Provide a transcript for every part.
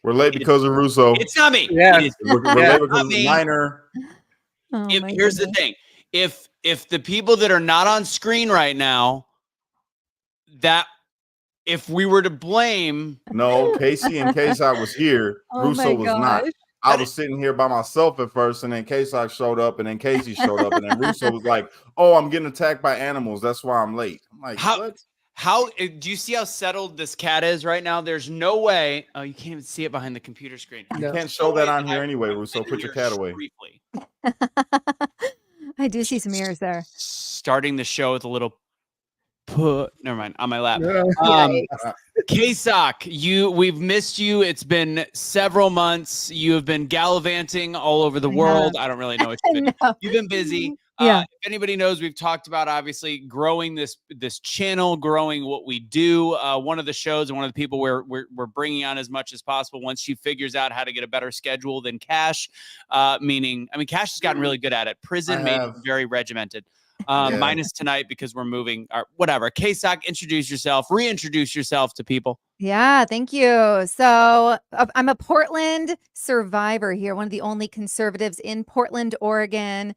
We're late because of Russo. It's not me. Yeah. We're late because of the minor. Here's the thing. If the people that are not on screen right now, that if we were to blame. No, Casey and KSOK was here. Russo was not. I was sitting here by myself at first, and then KSOK showed up, and then Casey showed up, and then Russo was like, "Oh, I'm getting attacked by animals. That's why I'm late." I'm like, "What?" How do you see how settled this cat is right now? There's no way. Oh, you can't even see it behind the computer screen. You can't show that on here anyway, Russo. Put your cat away. Briefly. I do see some ears there. Starting the show with a little never mind, on my lap. KSOK, we've missed you. It's been several months. You have been gallivanting all over the world. I don't really know what you've been busy. If anybody knows, we've talked about obviously growing this channel, growing what we do. One of the shows and one of the people we're bringing on as much as possible once she figures out how to get a better schedule than Cash. Cash has gotten really good at it. Prison made it very regimented. Minus tonight because we're moving or whatever. KSOK, reintroduce yourself to people. Yeah, thank you. So I'm a Portland survivor here, one of the only conservatives in Portland, Oregon,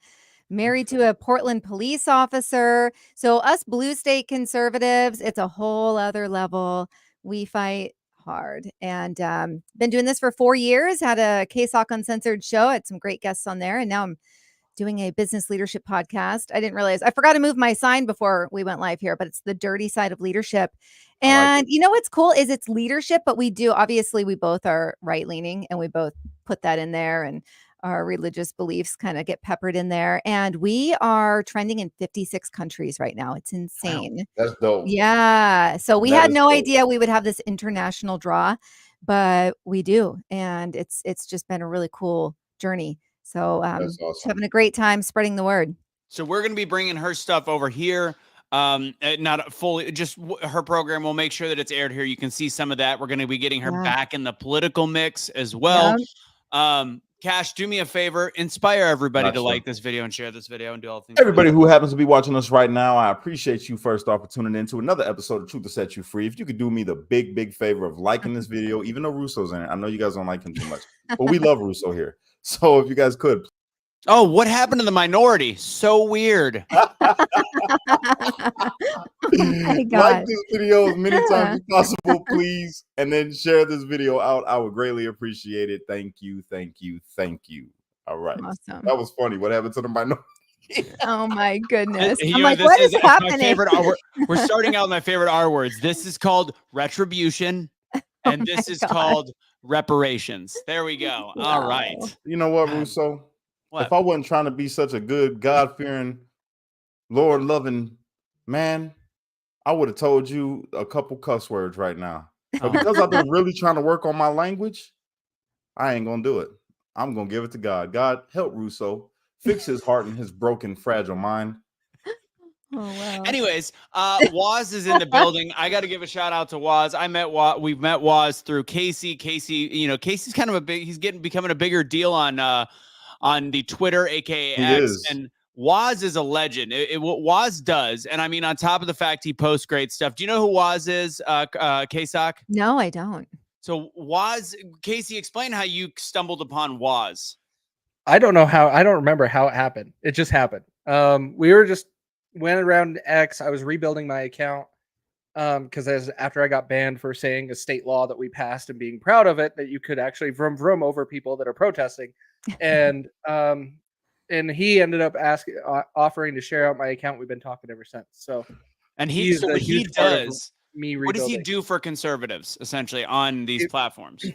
married to a Portland police officer. So us blue state conservatives, it's a whole other level. We fight hard and been doing this for 4 years, had a KSOK Uncensored show, had some great guests on there, and now I'm doing a business leadership podcast. I didn't realize I forgot to move my sign before we went live here, but it's the dirty side of leadership. And you know what's cool is it's leadership, but we both are right leaning and we both put that in there, and our religious beliefs kind of get peppered in there. And we are trending in 56 countries right now. It's insane. Wow, that's dope. Yeah. So we had no idea we would have this international draw, but we do. And it's just been a really cool journey. So awesome. Having a great time spreading the word. So we're going to be bringing her stuff over here. Not fully, just her program. We'll make sure that it's aired here. You can see some of that. We're going to be getting her back in the political mix as well. Cash, do me a favor, inspire everybody to like this video and share this video and do all things. Everybody who happens to be watching us right now, I appreciate you first off for tuning into another episode of Truth to Set You Free. If you could do me the big favor of liking this video, even though Russo's in it. I know you guys don't like him too much, but we love Russo here. So if you guys could. Oh, what happened to the minority? So weird. Oh my God. Like this video as many times as possible, please. And then share this video out. I would greatly appreciate it. Thank you. All right. Awesome. That was funny. What happened to the minority? Oh my goodness. I'm like, what is happening? We're starting out with my favorite R words. This is called retribution. And this is called reparations. There we go. Wow. All right. You know what, Russo? What? If I wasn't trying to be such a good, God-fearing, Lord-loving man, I would have told you a couple cuss words right now. But because I've been really trying to work on my language, I ain't going to do it. I'm going to give it to God. God, help Russo. Fix his heart and his broken, fragile mind. Oh, wow. Anyways, Waz is in the building. I got to give a shout out to Waz. We've met Waz through Casey. Casey's kind of becoming a bigger deal on the Twitter, aka X. And Waz is a legend. What Waz does, and I mean, on top of the fact he posts great stuff. Do you know who Waz is, KSOK? No, I don't. So Waz, Casey, explain how you stumbled upon Waz. I don't know how. I don't remember how it happened. It just happened. We went around X. I was rebuilding my account because after I got banned for saying a state law that we passed and being proud of it, that you could actually vroom over people that are protesting, and he ended up offering to share out my account. We've been talking ever since. So, and what does he do for conservatives essentially on these platforms?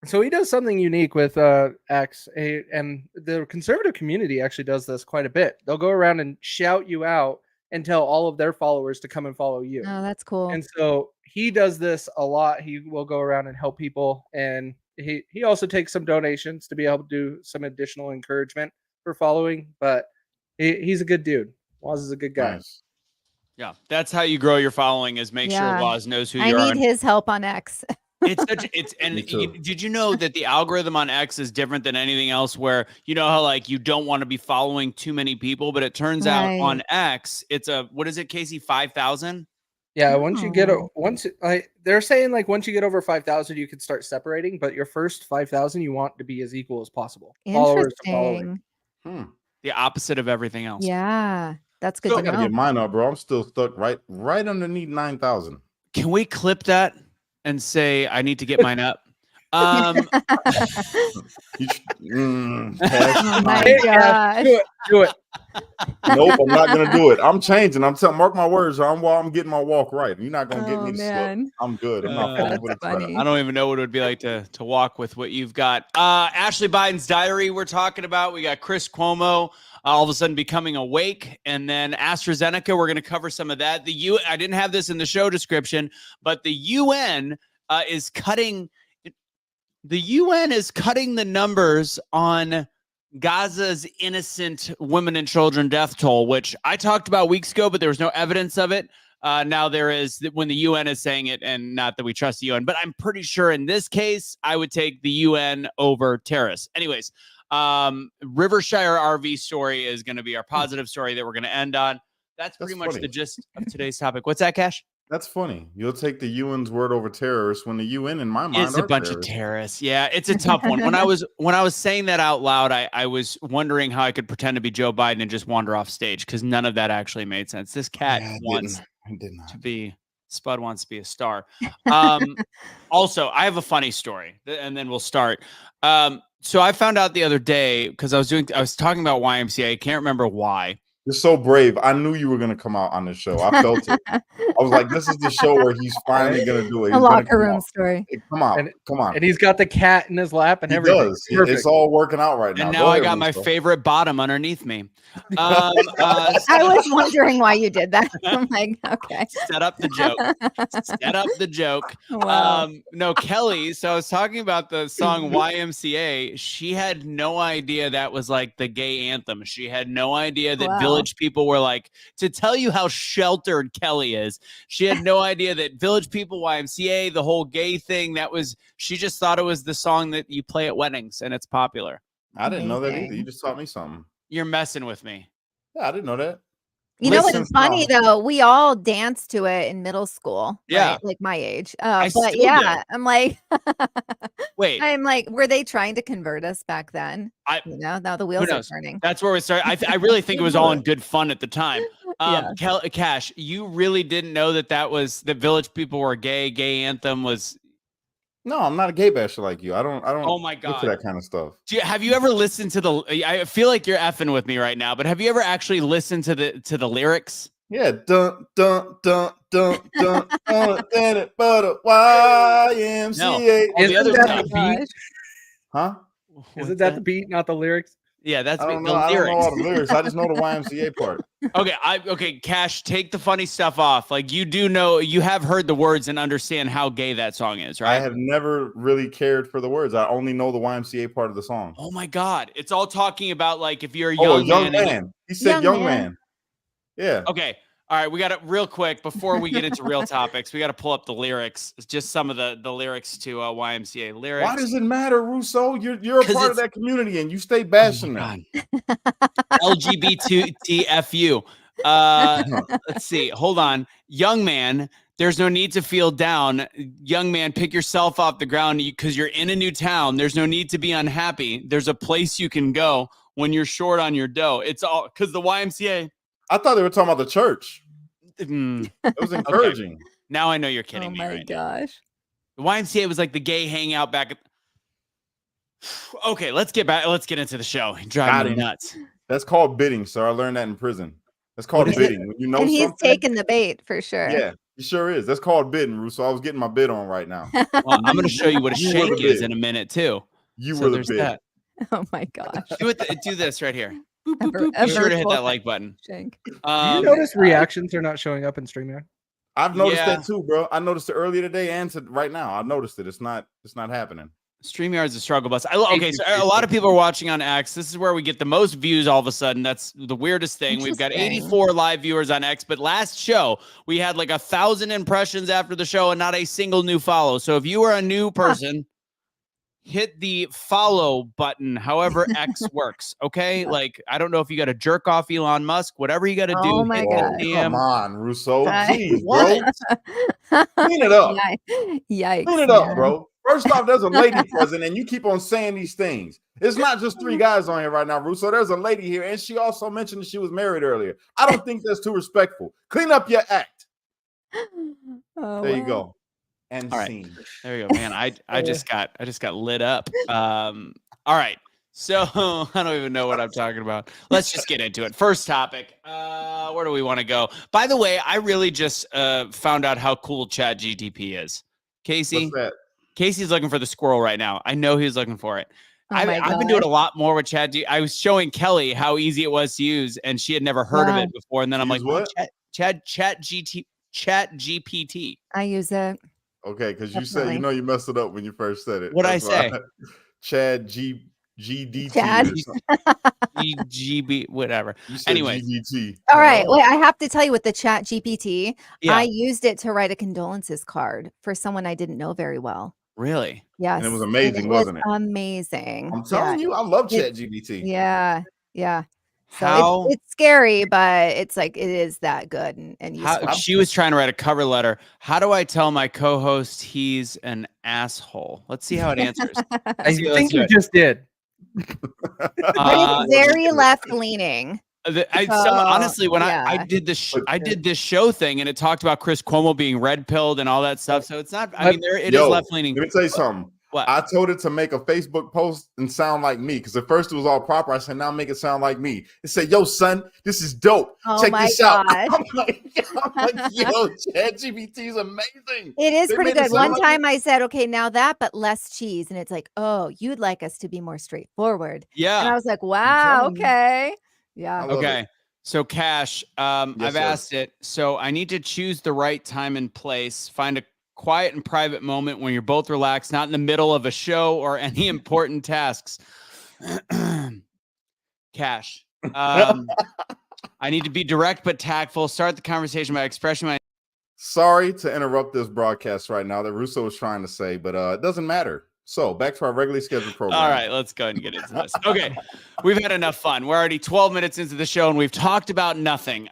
So he does something unique with X, and the conservative community actually does this quite a bit. They'll go around and shout you out and tell all of their followers to come and follow you. Oh, that's cool. And so he does this a lot. He will go around and help people, and he also takes some donations to be able to do some additional encouragement for following. But he's a good dude. Waz is a good guy. Nice. Yeah, that's how you grow your following, is make sure Waz knows who you are. I need his help on X. Did you know that the algorithm on X is different than anything else, where you know how like you don't want to be following too many people, but it turns out on X it's what is it, Casey, 5,000? Yeah, once you get Oh. they're saying like once you get over 5,000, you can start separating, but your first 5,000 you want to be as equal as possible. Followers to followers. Interesting. The opposite of everything else. Yeah, that's good I to gotta know. get mine up, bro. I'm still stuck right underneath 9,000. Can we clip that and say I need to get mine up? Cash, Oh my Hey, gosh. do it. nope, I'm not gonna do it. I'm changing. I'm telling, mark my words. I'm getting my walk right. You're not gonna get me to slip. I'm good. I'm not falling for the trap. funny. I don't even know what it would be like to walk with what you've got. Ashley Biden's diary we're talking about. We got Chris Cuomo all of a sudden becoming awake, and then AstraZeneca. We're going to cover some of that. I didn't have this in the show description, but the UN is cutting. The UN is cutting the numbers on Gaza's innocent women and children death toll, which I talked about weeks ago, but there was no evidence of it. Now there is when the UN is saying it, and not that we trust the UN, but I'm pretty sure in this case, I would take the UN over terrorists. Anyways, Rivershire RV story is going to be our positive story that we're going to end on. That's pretty much the gist of today's topic. What's that, Cash? That's funny. You'll take the UN's word over terrorists when the UN, in my mind, is a bunch of terrorists. Yeah, it's a tough one. When I was saying that out loud, I was wondering how I could pretend to be Joe Biden and just wander off stage because none of that actually made sense. This cat wants to be Spud wants to be a star. Also, I have a funny story, and then we'll start. So I found out the other day because I was talking about YMCA. I can't remember why. You're so brave. I knew you were going to come out on this show. I felt it. I was like, this is the show where he's finally going to do it. A locker room story. Hey, come on. And he's got the cat in his lap and everything. It's all working out right now. And now I got my favorite bottom underneath me. I was wondering why you did that. I'm like, okay. Set up the joke. Wow. No, Kelly. So I was talking about the song YMCA. She had no idea that was like the gay anthem. She had no idea that Village people were like, to tell you how sheltered Kelly is. She had no idea that Village People, YMCA, the whole gay thing, she just thought it was the song that you play at weddings and it's popular. I didn't know that either. You just taught me something. You're messing with me. Yeah, I didn't know that. You know what's funny though? We all danced to it in middle school. Yeah, right? Like my age. But yeah, I'm like, wait. I'm like, were they trying to convert us back then? Now the wheels are turning. That's where we started. I really think it was all in good fun at the time. Cash, you really didn't know that was the Village People were gay. Gay anthem was. No, I'm not a gay basher like you. I don't. Oh my God, look for that kind of stuff. Have you ever listened to the? I feel like you're effing with me right now, but have you ever actually listened to the lyrics? Yeah, dun dun dun dun dun dun dun but YMCA. No, isn't that the beat? Huh? Isn't that the beat, not the lyrics? Yeah, that's I don't the know. I lyrics. don't know all the lyrics. I just know the YMCA part. Okay, Cash, take the funny stuff off. Like you do know, you have heard the words and understand how gay that song is, right? I have never really cared for the words. I only know the YMCA part of the song. Oh my God, it's all talking about like if you're a young man. He said young man. Yeah. Okay. All right, we got to real quick before we get into real topics. We got to pull up the lyrics. It's just some of the lyrics to YMCA lyrics. Why does it matter, Russo? You're a part of that community, and you stay bashing them. LGBTFU. Let's see. Hold on, young man. There's no need to feel down. Young man, pick yourself off the ground because you're in a new town. There's no need to be unhappy. There's a place you can go when you're short on your dough. It's all because the YMCA. I thought they were talking about the church. It was encouraging. Okay. Now I know you're kidding me. Oh my gosh. The YMCA was like the gay hangout back at. Okay, let's get back. Let's get into the show. Driving me nuts. That's called bidding, sir. I learned that in prison. That's called bidding. When you know and he's something, taking the bait for sure. Yeah, he sure is. That's called bidding, Russo. I was getting my bid on right now. Well, I'm going to show you what a shake is in a minute too. You were the bid. That. Oh my gosh. Do this right here. Boop, boop, boop. Be sure to hit that like button. Do you notice reactions are not showing up in StreamYard? I've noticed that too, bro. I noticed it earlier today and right now. I've noticed it. It's not happening. StreamYard's a struggle bus. Okay, so a lot of people are watching on X. This is where we get the most views all of a sudden. That's the weirdest thing. We've got 84 live viewers on X, but last show we had like 1,000 impressions after the show and not a single new follow. So if you are a new person, hit the follow button, however X works. Okay. Like, I don't know if you got to jerk off Elon Musk, whatever you got to do. my hit God. that damn. Come on, Russo. I- Jeez, bro. Clean it up. Yikes. Clean it up, man. bro. First off, there's a lady present, and you keep on saying these things. It's not just 3 guys on here right now, Russo. There's a lady here, and she also mentioned that she was married earlier. I don't think that's too respectful. Clean up your act. Oh, There you wow. go. And All right. scene. There you go, man. I just got lit up. All right. So I don't even know what I'm talking about. Let's just get into it. First topic. Where do we want to go? By the way, I really just found out how cool ChatGPT is. Casey. What's that? Casey's looking for the squirrel right now. I know he's looking for it. Oh my I've been doing God. a lot more with ChatGPT. I was showing Kelly how easy it was to use, and she had never heard of Yeah. it before. And then I'm Use like, what? ChatGPT. I use it. Okay, because you said Definitely. you messed it up when you first said it. What'd I That's why. say? Chad GDT. Chad. Or something. GB, whatever. You said Anyways. GDT. All right. Wait, I have to tell you with the Chat GPT, Yeah. I used it to write a condolences card for someone I didn't know very well. Really? Yes. And it was amazing, wasn't it? Amazing. I'm telling you, I love It- ChatGPT. Yeah. Yeah. So How it's scary, but it's like it is that good and useful. she was trying to write a cover letter. How do I tell my co-host he's an asshole? Let's see how it answers. I see, let's think do you it. just did. But it's very left leaning. Honestly, when yeah. I did this show thing, and it talked about Chris Cuomo being red pilled and all that stuff. So it's not. I mean, it is left leaning. Let me tell you something. What? I told it to make a Facebook post and sound like me because at first it was all proper. I said, now make it sound like me. It said, yo, son, this is dope. Oh Check my this out. God. I'm like, yo, ChatGPT is amazing. It is They pretty made it good. sound One like time I said, okay, now that, but less cheese. And it's like, oh, you'd like us to be more straightforward. And I Yeah. was like, wow, telling you. okay. I Yeah. love Okay. it. So Cash, I've sir. asked it. So I need to choose the right time and place. Find a quiet and private moment when you're both relaxed, not in the middle of a show or any important tasks. Cash. I need to be direct but tactful. Start the conversation by expressing my. Sorry to interrupt this broadcast right now that Russo was trying to say, but it doesn't matter. So back to our regularly scheduled program. All right, let's go ahead and get into this. Okay, we've had enough fun. We're already 12 minutes into the show, and we've talked about nothing.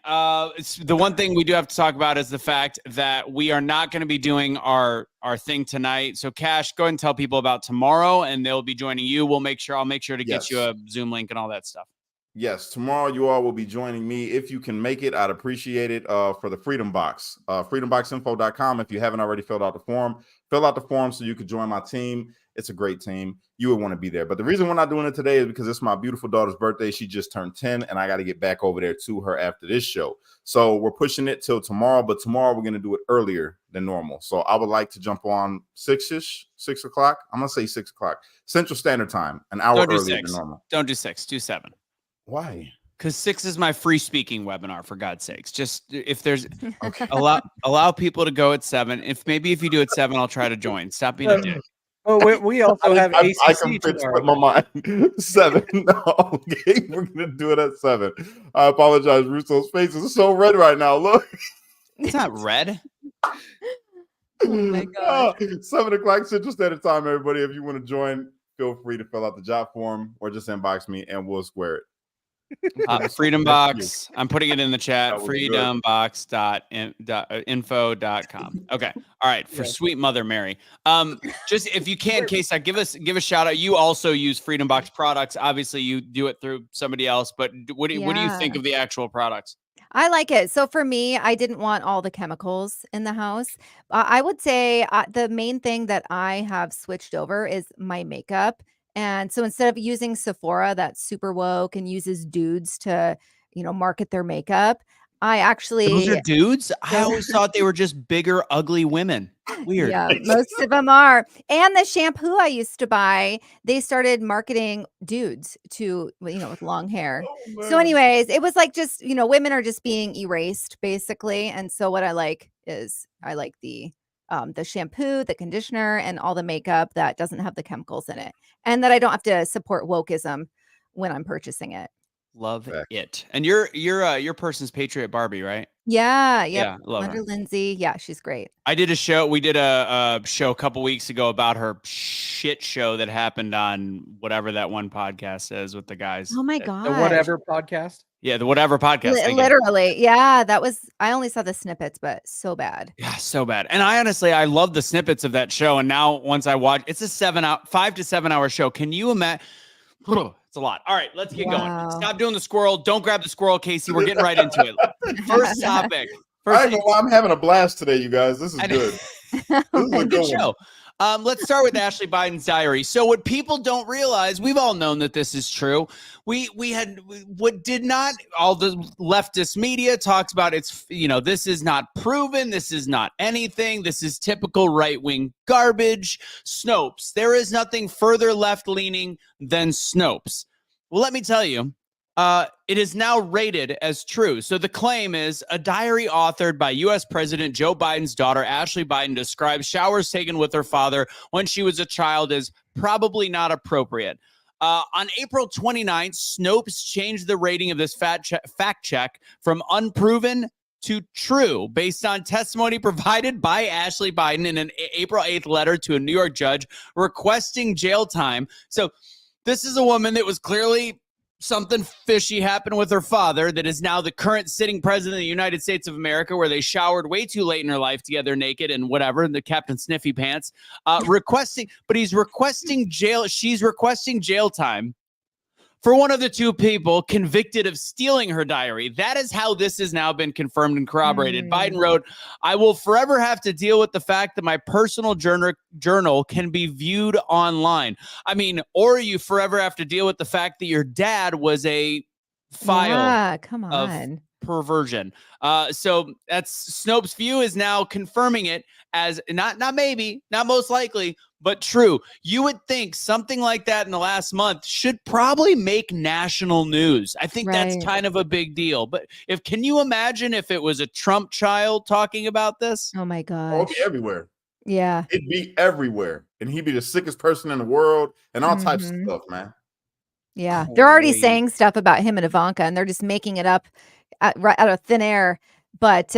It's the one thing we do have to talk about is the fact that we are not going to be doing our thing tonight. So, Cash, go ahead and tell people about tomorrow, and they'll be joining you. I'll make sure to get you a Zoom link and all that stuff. Yes, tomorrow you all will be joining me. If you can make it, I'd appreciate it for the Freedom Box. Freedomboxinfo.com. If you haven't already filled out the form, fill out the form so you could join my team. It's a great team. You would want to be there. But the reason we're not doing it today is because it's my beautiful daughter's birthday. She just turned 10, and I got to get back over there to her after this show. So we're pushing it till tomorrow, but tomorrow we're going to do it earlier than normal. So I would like to jump on 6 o'clock. I'm going to say 6 o'clock Central Standard Time, an hour earlier than normal. Don't do 6, do 7. Why? Because 6 is my free speaking webinar, for God's sakes. Just if there's allow people to go at 7. If you do at 7, I'll try to join. Stop being a dick. Oh, we also have ACC I can fix tomorrow. with my mind. 7. Okay, we're gonna do it at 7. I apologize. Russo's face is so red right now. Look, It's not red. Oh my God. 7 o'clock Central Standard Time. Everybody, if you want to join, feel free to fill out the job form or just inbox me and we'll square it. Freedom Box. I'm putting it in the chat. That was good. Freedombox.info.com. Okay. All right. For sweet Mother Mary. Just if you can, Kesa, give a shout out. You also use Freedom Box products. Obviously, you do it through somebody else. But what do you think of the actual products? I like it. So for me, I didn't want all the chemicals in the house. I would say the main thing that I have switched over is my makeup. And so instead of using Sephora, that's super woke and uses dudes to, market their makeup, I actually. Those are dudes? I always thought they were just bigger, ugly women. Weird. Yeah, most of them are. And the shampoo I used to buy, they started marketing dudes to, with long hair. So anyways, it was like just, women are just being erased basically. And so what I like is I like the shampoo, the conditioner, and all the makeup that doesn't have the chemicals in it. And that I don't have to support wokeism when I'm purchasing it. Love it. And you're person's Patriot Barbie, right? Yeah, yep. Yeah, love Wonder her. Lindsay. Yeah, she's great. I did a show. We did a show a couple weeks ago about her shit show that happened on whatever that one podcast is with the guys. Oh my The god. whatever podcast. Yeah, the whatever podcast. Thank you. Literally. Yeah, that was I only saw the snippets, but so bad. Yeah, so bad. And I love the snippets of that show. And now once I watch, it's a 5 to 7 hour show. Can you imagine? It's a lot. All right, let's get going. Stop doing the squirrel. Don't grab the squirrel, Casey. We're getting right into it. First topic. I know I'm having a blast today, you guys. This is good. This is a good show. Let's start with Ashley Biden's diary. So what people don't realize, we've all known that this is true. We had what did not, all the leftist media talks about, it's, this is not proven. This is not anything. This is typical right-wing garbage. Snopes. There is nothing further left-leaning than Snopes. Well, let me tell you, it is now rated as true. So the claim is a diary authored by U.S. President Joe Biden's daughter, Ashley Biden, describes showers taken with her father when she was a child as probably not appropriate. On April 29th, Snopes changed the rating of this fact check from unproven to true based on testimony provided by Ashley Biden in an April 8th letter to a New York judge requesting jail time. So this is a woman that was clearly something fishy happened with her father that is now the current sitting president of the United States of America, where they showered way too late in her life together naked and whatever, the Captain Sniffy Pants, she's requesting jail time for one of the two people convicted of stealing her diary. That is how this has now been confirmed and corroborated. Biden wrote, "I will forever have to deal with the fact that my personal journal can be viewed online." I mean, or you forever have to deal with the fact that your dad was a file of perversion. So that's Snopes' view is now confirming it as not maybe, not most likely, but true. You would think something like that in the last month should probably make national news. I think that's kind of a big deal. But can you imagine if it was a Trump child talking about this? Oh my God. Oh, it'd be everywhere. Yeah. It'd be everywhere. And he'd be the sickest person in the world and all types of stuff, man. Yeah. They're already saying stuff about him and Ivanka, and they're just making it up right out of thin air. But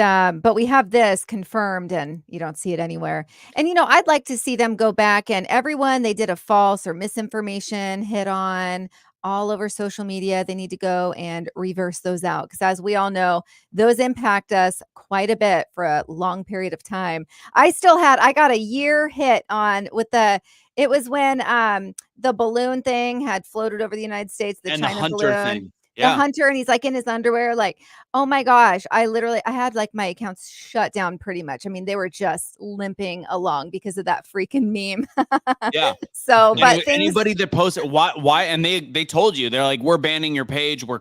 we have this confirmed, and you don't see it anywhere. And, I'd like to see them go back and everyone they did a false or misinformation hit on all over social media. They need to go and reverse those out. Because as we all know, those impact us quite a bit for a long period of time. I got a year hit on with it was when the balloon thing had floated over the United States, the China Hunter balloon. thing. The hunter, and he's like in his underwear, like, oh my gosh, I had like my accounts shut down pretty much. I mean, they were just limping along because of that freaking meme. Yeah. So, but anybody that posted why, and they told you, they're like, we're banning your page, we're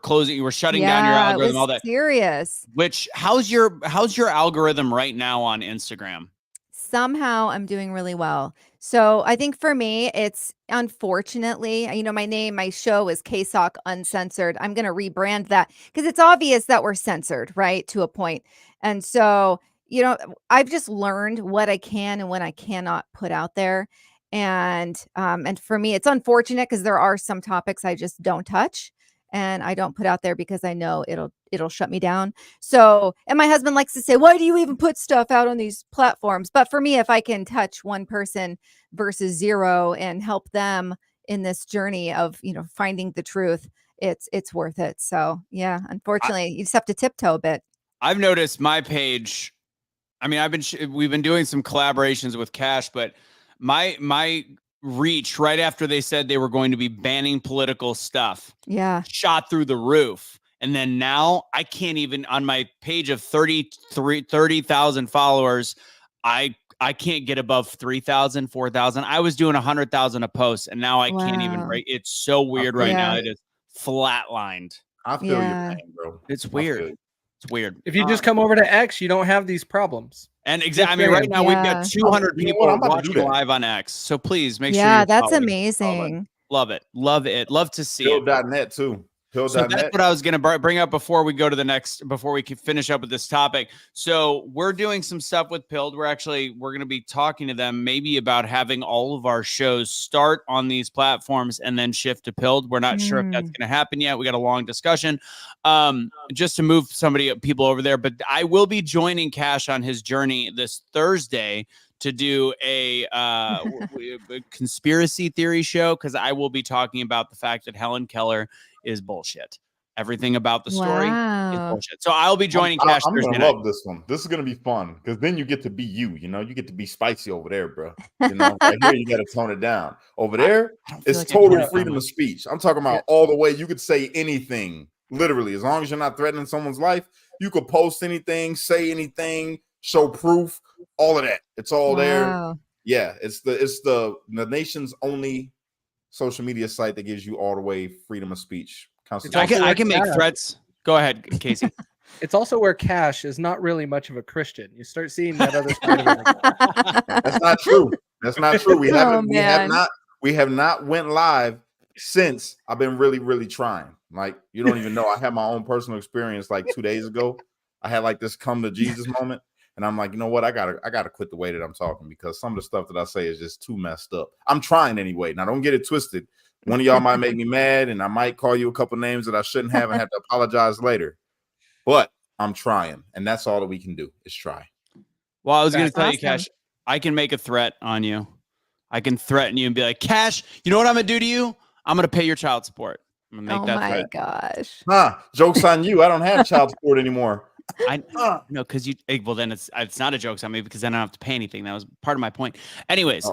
shutting down your algorithm, all that. Serious. Which how's your algorithm right now on Instagram? Somehow I'm doing really well. So I think for me, it's unfortunately, my show is KSOK Uncensored. I'm going to rebrand that because it's obvious that we're censored, right? To a point. And so, I've just learned what I can and what I cannot put out there. And for me, it's unfortunate because there are some topics I just don't touch and I don't put out there because I know it'll shut me down. So, and my husband likes to say, why do you even put stuff out on these platforms? But for me, if I can touch one person versus zero and help them in this journey of, finding the truth, it's worth it. So yeah, unfortunately you just have to tiptoe a bit. I've noticed my page. I mean, we've been doing some collaborations with Cash, but my reach right after they said they were going to be banning political stuff shot through the roof. And then now I can't even, on my page of 30,000 followers, I can't get above 3,000, 4,000. I was doing 100,000 a post, and now I can't even break. It's so weird right now. It is flatlined. I feel your pain, bro. It's weird. It's weird. If you just come over to X, you don't have these problems. And exactly, I mean, right now we've got 200 people watching live on X. So please make sure. Yeah, that's amazing. Love it. Love it. Love to see Bidennete too. Pill.net. So that's what I was going to bring up before we go to the next, before we can finish up with this topic. So we're doing some stuff with Pilled. We're going to be talking to them maybe about having all of our shows start on these platforms and then shift to Pilled. We're not sure if that's going to happen yet. We got a long discussion just to move people over there. But I will be joining Cash on his journey this Thursday to do a conspiracy theory show, because I will be talking about the fact that Helen Keller is bullshit. Everything about the story is bullshit. So I'll be joining Cash. I'm going to love this one. This is going to be fun, because then you get to be you. You get to be spicy over there, bro. Right here you got to tone it down. Over there, it's total freedom of speech. I'm talking about all the way. You could say anything, literally, as long as you're not threatening someone's life. You could post anything, say anything, show proof, all of that. It's all there. Yeah, it's the nation's only social media site that gives you all the way freedom of speech. I can make threats. Go ahead, Casey. It's also where Cash is not really much of a Christian. You start seeing that other side of it. That's not true. That's not true. We have not went live since. I've been really, really trying. Like, you don't even know. I had my own personal experience like 2 days ago. I had like this come to Jesus moment. And I'm like, you know what? I gotta quit the way that I'm talking, because some of the stuff that I say is just too messed up. I'm trying anyway. Now, don't get it twisted. One of y'all might make me mad, and I might call you a couple names that I shouldn't have and have to apologize later. But I'm trying, and that's all that we can do is try. Well, I was going to tell you, Cash, I can make a threat on you. I can threaten you and be like, Cash, you know what I'm going to do to you? I'm going to pay your child support. I'm going to make that threat. Oh my gosh. Joke's on you. I don't have child support anymore. I know, because then it's not a joke on me, because then I don't have to pay anything. That was part of my point. Anyways,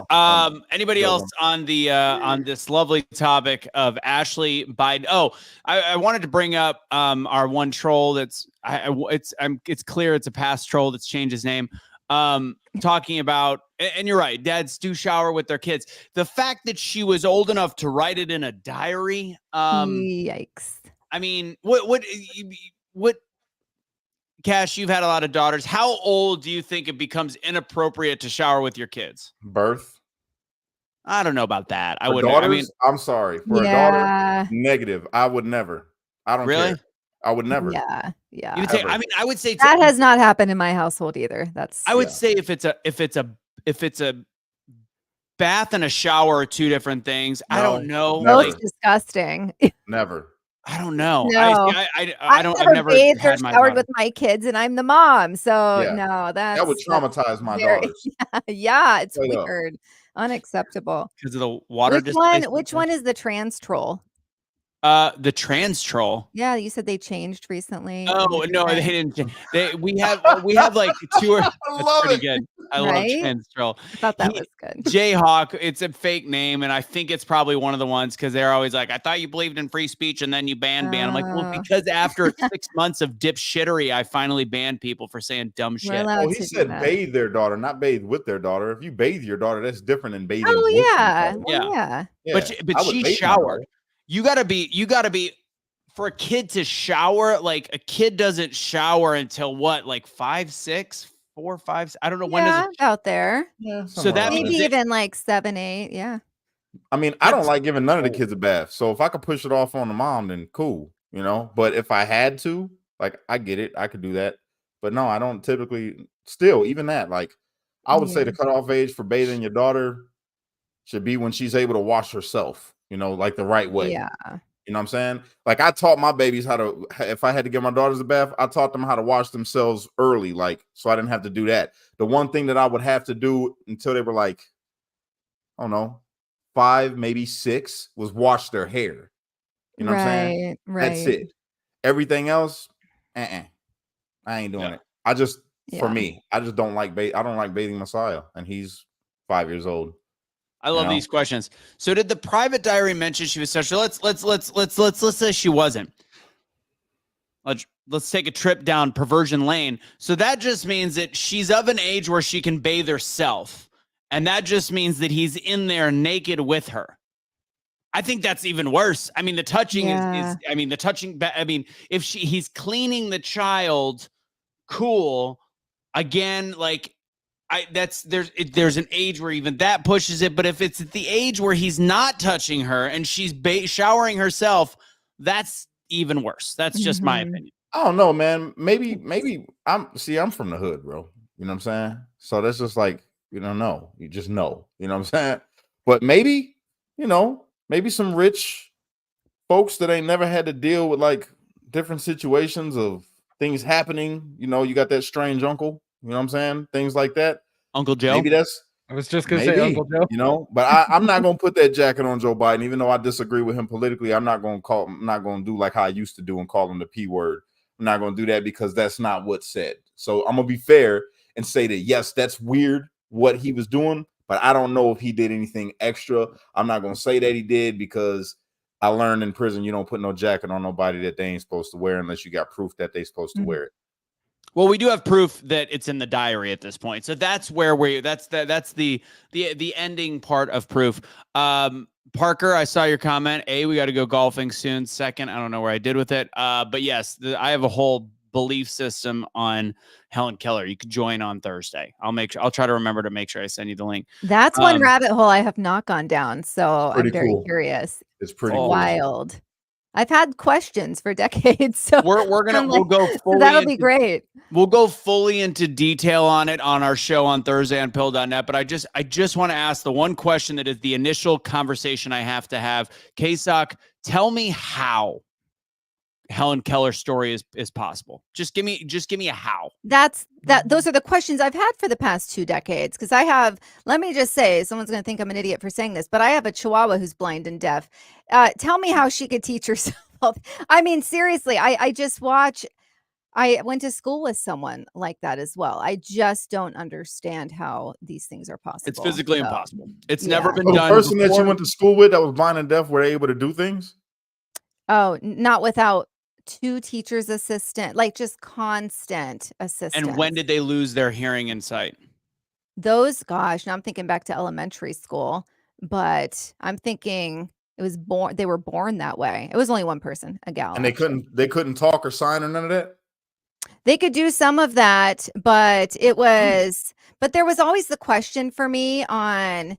anybody else on the on this lovely topic of Ashley Biden? Oh, I wanted to bring up our one troll that's it's clear it's a past troll that's changed his name. Talking about, and you're right, dads do shower with their kids. The fact that she was old enough to write it in a diary. Yikes. I mean, what Cash, you've had a lot of daughters. How old do you think it becomes inappropriate to shower with your kids? Birth. I don't know about that. I wouldn't. I mean, I'm sorry. For a daughter, negative. I would never. I don't care. I would never. Yeah. You would say, I mean, I would say that has not happened in my household either. I would say if it's a bath and a shower are two different things. No, I don't know. That's disgusting. Never. I don't know. No. I've never bathed or showered with my kids, and I'm the mom. So no, that would traumatize my daughters. Yeah, it's weird. Unacceptable. Because of the water. Which one is the trans troll? The trans troll. Yeah, you said they changed recently. Oh no, they didn't. We have like two. That's pretty good. I love trans troll. I thought that was good. Jayhawk. It's a fake name, and I think it's probably one of the ones, because they're always like, I thought you believed in free speech, and then you banned me. I'm like, well, because after 6 months of dipshittery, I finally banned people for saying dumb shit. Well, he said bathe their daughter, not bathe with their daughter. If you bathe your daughter, that's different than bathing. Oh with yeah, yeah. But she showered. You gotta be for a kid to shower. Like, a kid doesn't shower until what, like 5, 6, 4, 5. I don't know when does it out there. Yeah, so that maybe even like 7, 8. Yeah. I mean, I don't like giving none of the kids a bath. So if I could push it off on the mom, then cool, But if I had to, like, I get it, I could do that. But no, I don't typically. Still, even that, like, I would say the cutoff age for bathing your daughter should be when she's able to wash herself. Like the right way. Yeah. You know what I'm saying? Like, I taught my babies if I had to give my daughters a bath, I taught them how to wash themselves early, like, so I didn't have to do that. The one thing that I would have to do until they were like, I don't know, 5, maybe 6, was wash their hair. You know what I'm saying? Right. That's it. Everything else, I ain't doing it. For me, I just don't like I don't like bathing Messiah, and he's 5 years old. I love these questions. So did the private diary mention she was sexual? Let's say she wasn't. Let's take a trip down perversion lane. So that just means that she's of an age where she can bathe herself. And that just means that he's in there naked with her. I think that's even worse. I mean, the touching if he's cleaning the child, cool. Again, like, there's an age where even that pushes it, but if it's at the age where he's not touching her and she's showering herself, that's even worse. That's just my opinion. I don't know, man. Maybe I'm from the hood, bro. You know what I'm saying? So that's just like, you don't know. You just know. You know what I'm saying? But maybe, maybe some rich folks that ain't never had to deal with like different situations of things happening. You got that strange uncle. You know what I'm saying? Things like that. Uncle Joe. Maybe that's. I was just gonna say Uncle Joe. But I'm not gonna put that jacket on Joe Biden, even though I disagree with him politically. I'm not gonna do like how I used to do and call him the P word. I'm not gonna do that because that's not what's said. So I'm gonna be fair and say that yes, that's weird what he was doing, but I don't know if he did anything extra. I'm not gonna say that he did because I learned in prison you don't put no jacket on nobody that they ain't supposed to wear unless you got proof that they're supposed to wear it. Well, we do have proof that it's in the diary at this point. So that's where that's the ending part of proof. Parker, I saw your comment. We got to go golfing soon. Second, I don't know where I did with it. But yes, I have a whole belief system on Helen Keller. You can join on Thursday. I'll try to remember to make sure I send you the link. That's one rabbit hole I have not gone down. So I'm very curious. It's pretty wild. I've had questions for decades, so we'll go fully. So that'll be great. We'll go fully into detail on it on our show on Thursday on Pill.net. But I just want to ask the one question that is the initial conversation I have to have. KSOK, tell me how Helen Keller's story is possible. Just give me a how. Those are the questions I've had for the past 2 decades. Because let me just say, someone's going to think I'm an idiot for saying this, but I have a Chihuahua who's blind and deaf. Tell me how she could teach herself. I mean, seriously, I went to school with someone like that as well. I just don't understand how these things are possible. It's physically impossible. It's never been done. The person that you went to school with that was blind and deaf, were they able to do things? Oh, not without 2 teachers' assistant, like just constant assistance. And when did they lose their hearing and sight? Now I'm thinking back to elementary school, but I'm thinking they were born that way. It was only one person, a gal. And they couldn't talk or sign or none of that? They could do some of that, but there was always the question for me on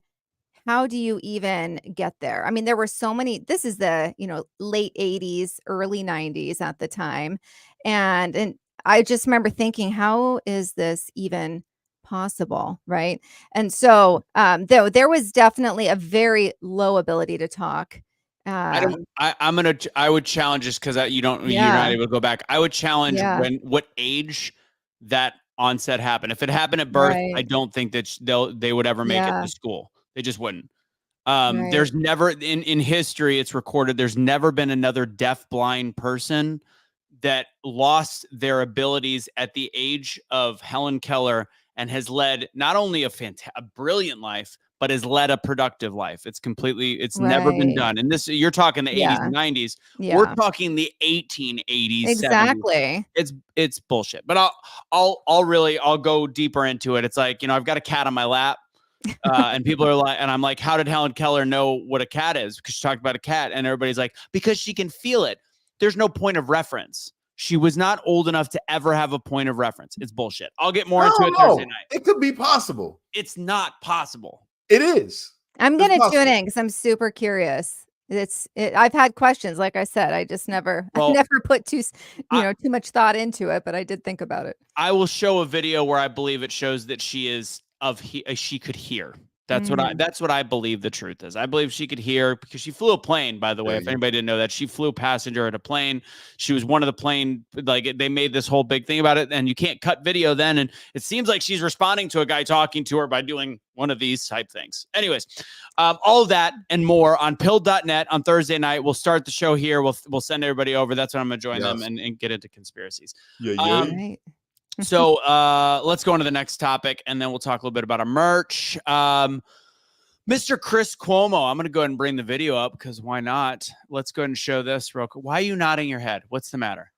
how do you even get there? I mean, there were so many, this is the, late 80s, early 90s at the time. And I just remember thinking, how is this even possible? Right. And so there was definitely a very low ability to talk. I would challenge this because you're not able to go back. I would challenge what age that onset happened. If it happened at birth, I don't think that they would ever make it to school. They just wouldn't. There's never in history, it's recorded, there's never been another deaf blind person that lost their abilities at the age of Helen Keller and has led not only a brilliant life, but has led a productive life. It's never been done. And this, you're talking the 80s and 90s. Yeah. We're talking the 1880s. Exactly. 70s. It's bullshit. But I'll go deeper into it. It's like, I've got a cat on my lap. And people are like, and I'm like, how did Helen Keller know what a cat is? Because she talked about a cat, and everybody's like, because she can feel it. There's no point of reference. She was not old enough to ever have a point of reference. It's bullshit. I'll get more into it Thursday night. It could be possible. It's not possible. It is. I'm going to tune in because I'm super curious. I've had questions, like I said. I just never put too much thought into it, but I did think about it. I will show a video where I believe it shows that she could hear. That's what I believe the truth is. I believe she could hear because she flew a plane, by the way. If anybody didn't know that, she flew passenger at a plane. She was one of the plane, they made this whole big thing about it, and you can't cut video then. And it seems like she's responding to a guy talking to her by doing one of these type things. Anyways, all of that and more on Pill.net on Thursday night. We'll start the show here. We'll send everybody over. That's when I'm going to join them and get into conspiracies. Right. So let's go on to the next topic, and then we'll talk a little bit about our merch. Mr. Chris Cuomo, I'm going to go ahead and bring the video up because why not? Let's go ahead and show this real quick. Why are you nodding your head? What's the matter?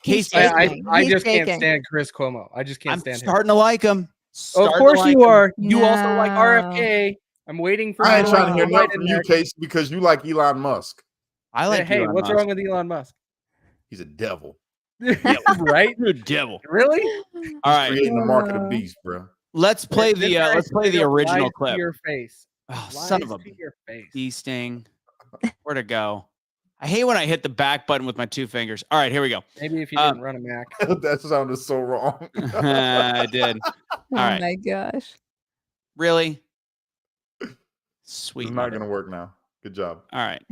Casey, I just can't stand Chris Cuomo. I just can't stand him. Starting to like him. Of course you are. You also like RFK. I'm waiting for. I ain't trying to hear nothing from you, Casey, because you like Elon Musk. I like. Hey, what's wrong with Elon Musk? He's a devil. Right? You're a devil. Really? All right. Creating the mark of the beast, bro. Let's play the original clip. Your face. Oh, son of a your face. bee sting. Where'd it go? I hate when I hit the back button with my 2 fingers. All right, here we go. Maybe if you didn't run a Mac. That sounded so wrong. I did. Oh right. my gosh. Really? Sweet. It's not going to work now. Good job. All right.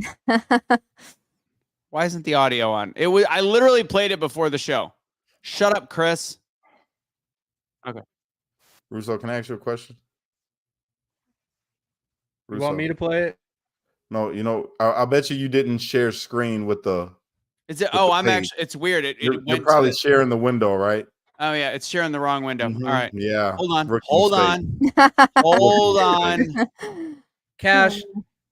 Why isn't the audio on? I literally played it before the show. Shut up, Chris. Okay. Russo, can I ask you a question? You want me to play it? No, I bet you didn't share screen with the. Is it? Oh, I'm actually. It's weird. You're probably sharing the window, right? Oh yeah, it's sharing the wrong window. Mm-hmm. All right. Yeah. Hold on. Rookie Hold mistake. on. Hold on. Cash,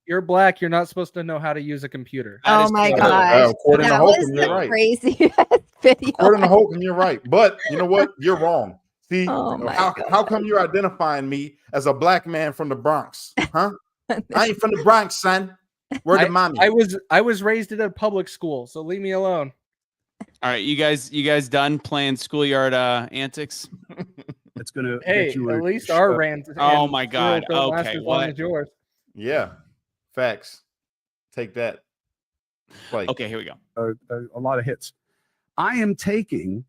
you're black. You're not supposed to know how to use a computer. That Oh is my correct. gosh. According to That Holcomb, was you're the right. crazy video. According to Holcomb, you're right. But you know what? You're wrong. See, Oh my how come you're identifying me as a black man from the Bronx? Huh? I ain't from the Bronx, son. Where the mommy? I was raised in a public school, so leave me alone. All right, you guys done playing schoolyard antics? It's gonna. Hey, get you at a least sh- our rant. Oh and my God. don't last Okay, as long what? as yours. Yeah. Facts. Take that. Play. Okay, here we go. a lot of hits. I am taking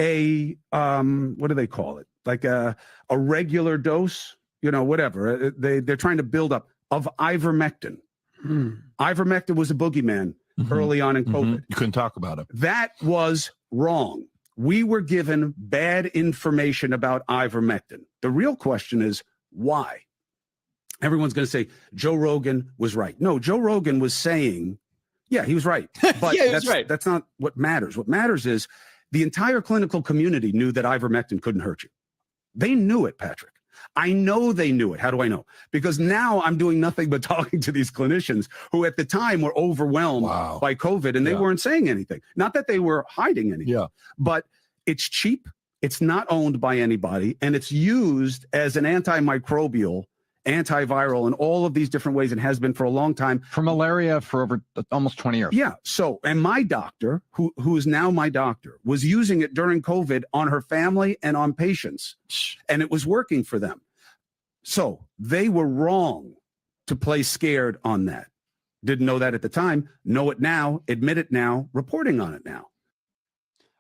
a what do they call it? Like a regular dose, whatever. They're trying to build up of ivermectin. Ivermectin was a boogeyman early on in COVID. You couldn't talk about it. That was wrong. We were given bad information about ivermectin. The real question is why? Everyone's going to say Joe Rogan was right. No, Joe Rogan was saying, yeah, he was right. But Yeah, he was right. That's not what matters. What matters is the entire clinical community knew that ivermectin couldn't hurt you. They knew it, Patrick. I know they knew it. How do I know? Because now I'm doing nothing but talking to these clinicians who at the time were overwhelmed by COVID and they weren't saying anything. Not that they were hiding anything, but it's cheap. It's not owned by anybody. And it's used as an antimicrobial, antiviral in all of these different ways and has been for a long time. For malaria for over almost 20 years. Yeah. So, and my doctor, who is now my doctor, was using it during COVID on her family and on patients, and it was working for them. So they were wrong to play scared on that. Didn't know that at the time. Know it now. Admit it now. Reporting on it now.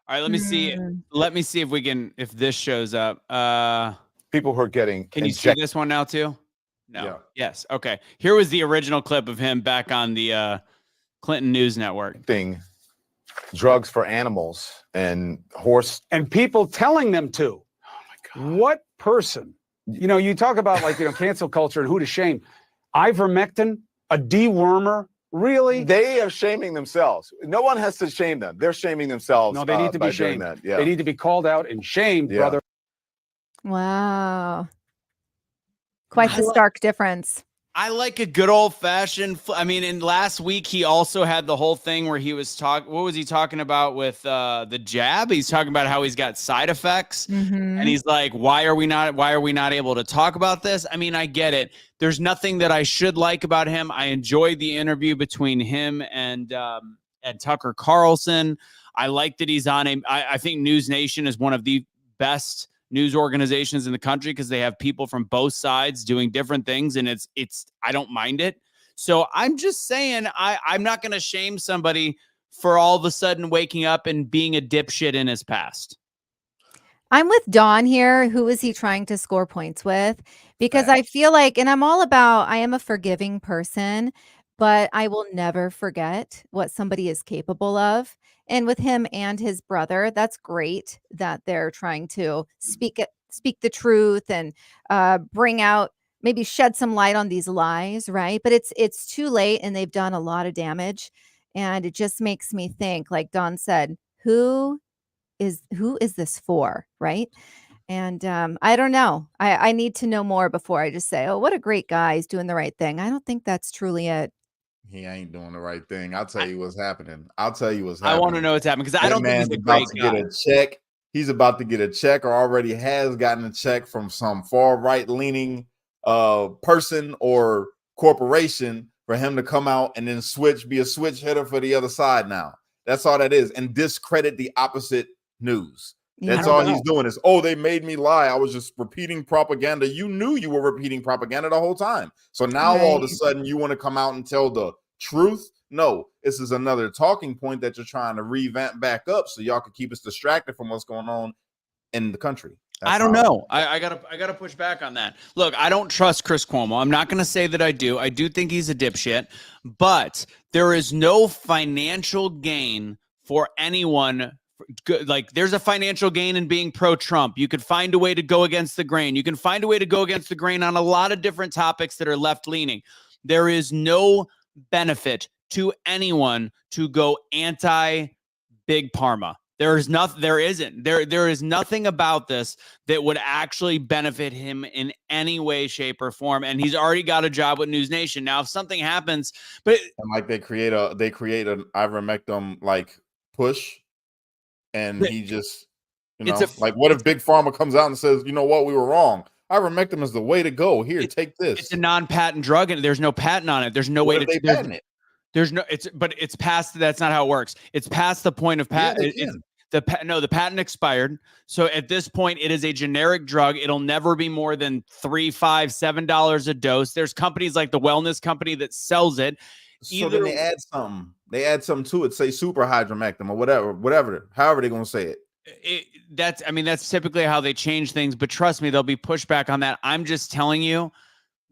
All right, let me see. Let me see if this shows up. People who are getting Can you see this one now too? No. Yeah. Yes. Okay. Here was the original clip of him back on the Clinton News Network. injecting drugs for animals and horse. And people telling them to. Oh my God. What person? You talk about cancel culture and who to shame. Ivermectin, a dewormer, really? They are shaming themselves. No one has to shame them. They're shaming themselves. No, they need to by be doing shamed. that. Yeah. They need to be called out and shamed, Yeah. brother. Wow. Quite the stark difference. I like a good old fashioned. In last week he also had the whole thing where he was talking. What was he talking about with the jab? He's talking about how he's got side effects, and he's like, "Why are we not able to talk about this?" I get it. There's nothing that I should like about him. I enjoyed the interview between him and Tucker Carlson. I like that he's on I think News Nation is one of the best news organizations in the country because they have people from both sides doing different things, and it's I don't mind it. So I'm just saying I'm not going to shame somebody for all of a sudden waking up and being a dipshit in his past. I'm with Dawn here. Who is he trying to score points with? Because I feel like, and I am a forgiving person, but I will never forget what somebody is capable of. And with him and his brother, that's great that they're trying to speak the truth and bring out, maybe shed some light on these lies, right? But it's too late, and they've done a lot of damage. And it just makes me think, like Dawn said, who is this for, right? And I don't know. I need to know more before I just say, oh, what a great guy. He's doing the right thing. I don't think that's truly it. He ain't doing the right thing. I'll tell you what's happening. I want to know what's happening because I don't think he's a great guy. Get a check. He's about to get a check, or already has gotten a check from some far right leaning person or corporation for him to come out and then be a switch hitter for the other side now. That's all that is, and discredit the opposite news. That's all he's doing is, oh, they made me lie. I was just repeating propaganda. You knew you were repeating propaganda the whole time. So now all of a sudden you want to come out and tell the truth No, this is another talking point that you're trying to revamp back up so y'all can keep us distracted from what's going on in the country. I don't know. I gotta push back on that. Look, I don't trust Chris Cuomo. I'm not gonna say that I do. I do think he's a dipshit, but there is no financial gain for anyone. Like, there's a financial gain in being pro-Trump. You could find a way to go against the grain. You can find a way to go against the grain on a lot of different topics that are left-leaning. There is no benefit to anyone to go anti-Big Pharma. There is nothing about this that would actually benefit him in any way, shape, or form. And he's already got a job with News Nation. Now, if something happens, but and like they create an ivermectin like push, and he just, like, what if Big Pharma comes out and says, you know what, we were wrong. Ivermectin is the way to go. Here, take this. It's a non-patent drug, and there's no patent on it. There's no way to patent it. There's no, but it's past. That's not how it works. It's past the point of patent. The patent expired. So at this point, it is a generic drug. It'll never be more than $3, $5, $7 a dose. There's companies like the wellness company that sells it. So then they add something. They add something to it. Say super hydromectin or whatever. However they're gonna say it. That's typically how they change things. But trust me, there'll be pushback on that. I'm just telling you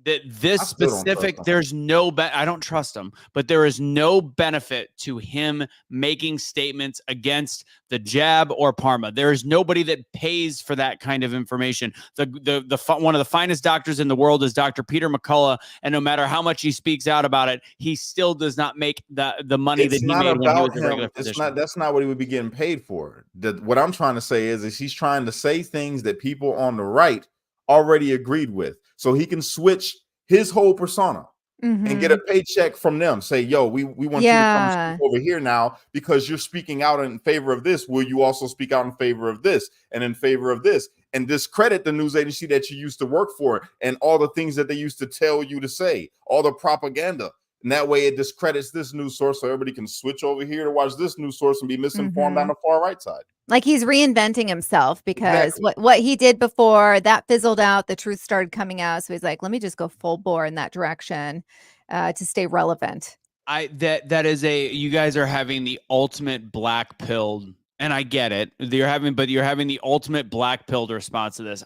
that this specific, there's no, I don't trust him, but there is no benefit to him making statements against the jab or Parma. There is nobody that pays for that kind of information. One of the finest doctors in the world is Dr. Peter McCullough, and no matter how much he speaks out about it, he still does not make the money that he made when he was a regular physician. That's not what he would be getting paid for. What I'm trying to say is he's trying to say things that people on the right already agreed with, so he can switch his whole persona and get a paycheck from them. Say, yo, we want you to come speak over here now because you're speaking out in favor of this. Will you also speak out in favor of this and in favor of this, and discredit the news agency that you used to work for and all the things that they used to tell you to say, all the propaganda? And that way it discredits this news source, so everybody can switch over here to watch this news source and be misinformed on the far right side. Like, he's reinventing himself because what he did before, that fizzled out. The truth started coming out. So he's like, let me just go full bore in that direction to stay relevant. You guys are having the ultimate black pilled, and I get it. You're having the ultimate black pilled response to this.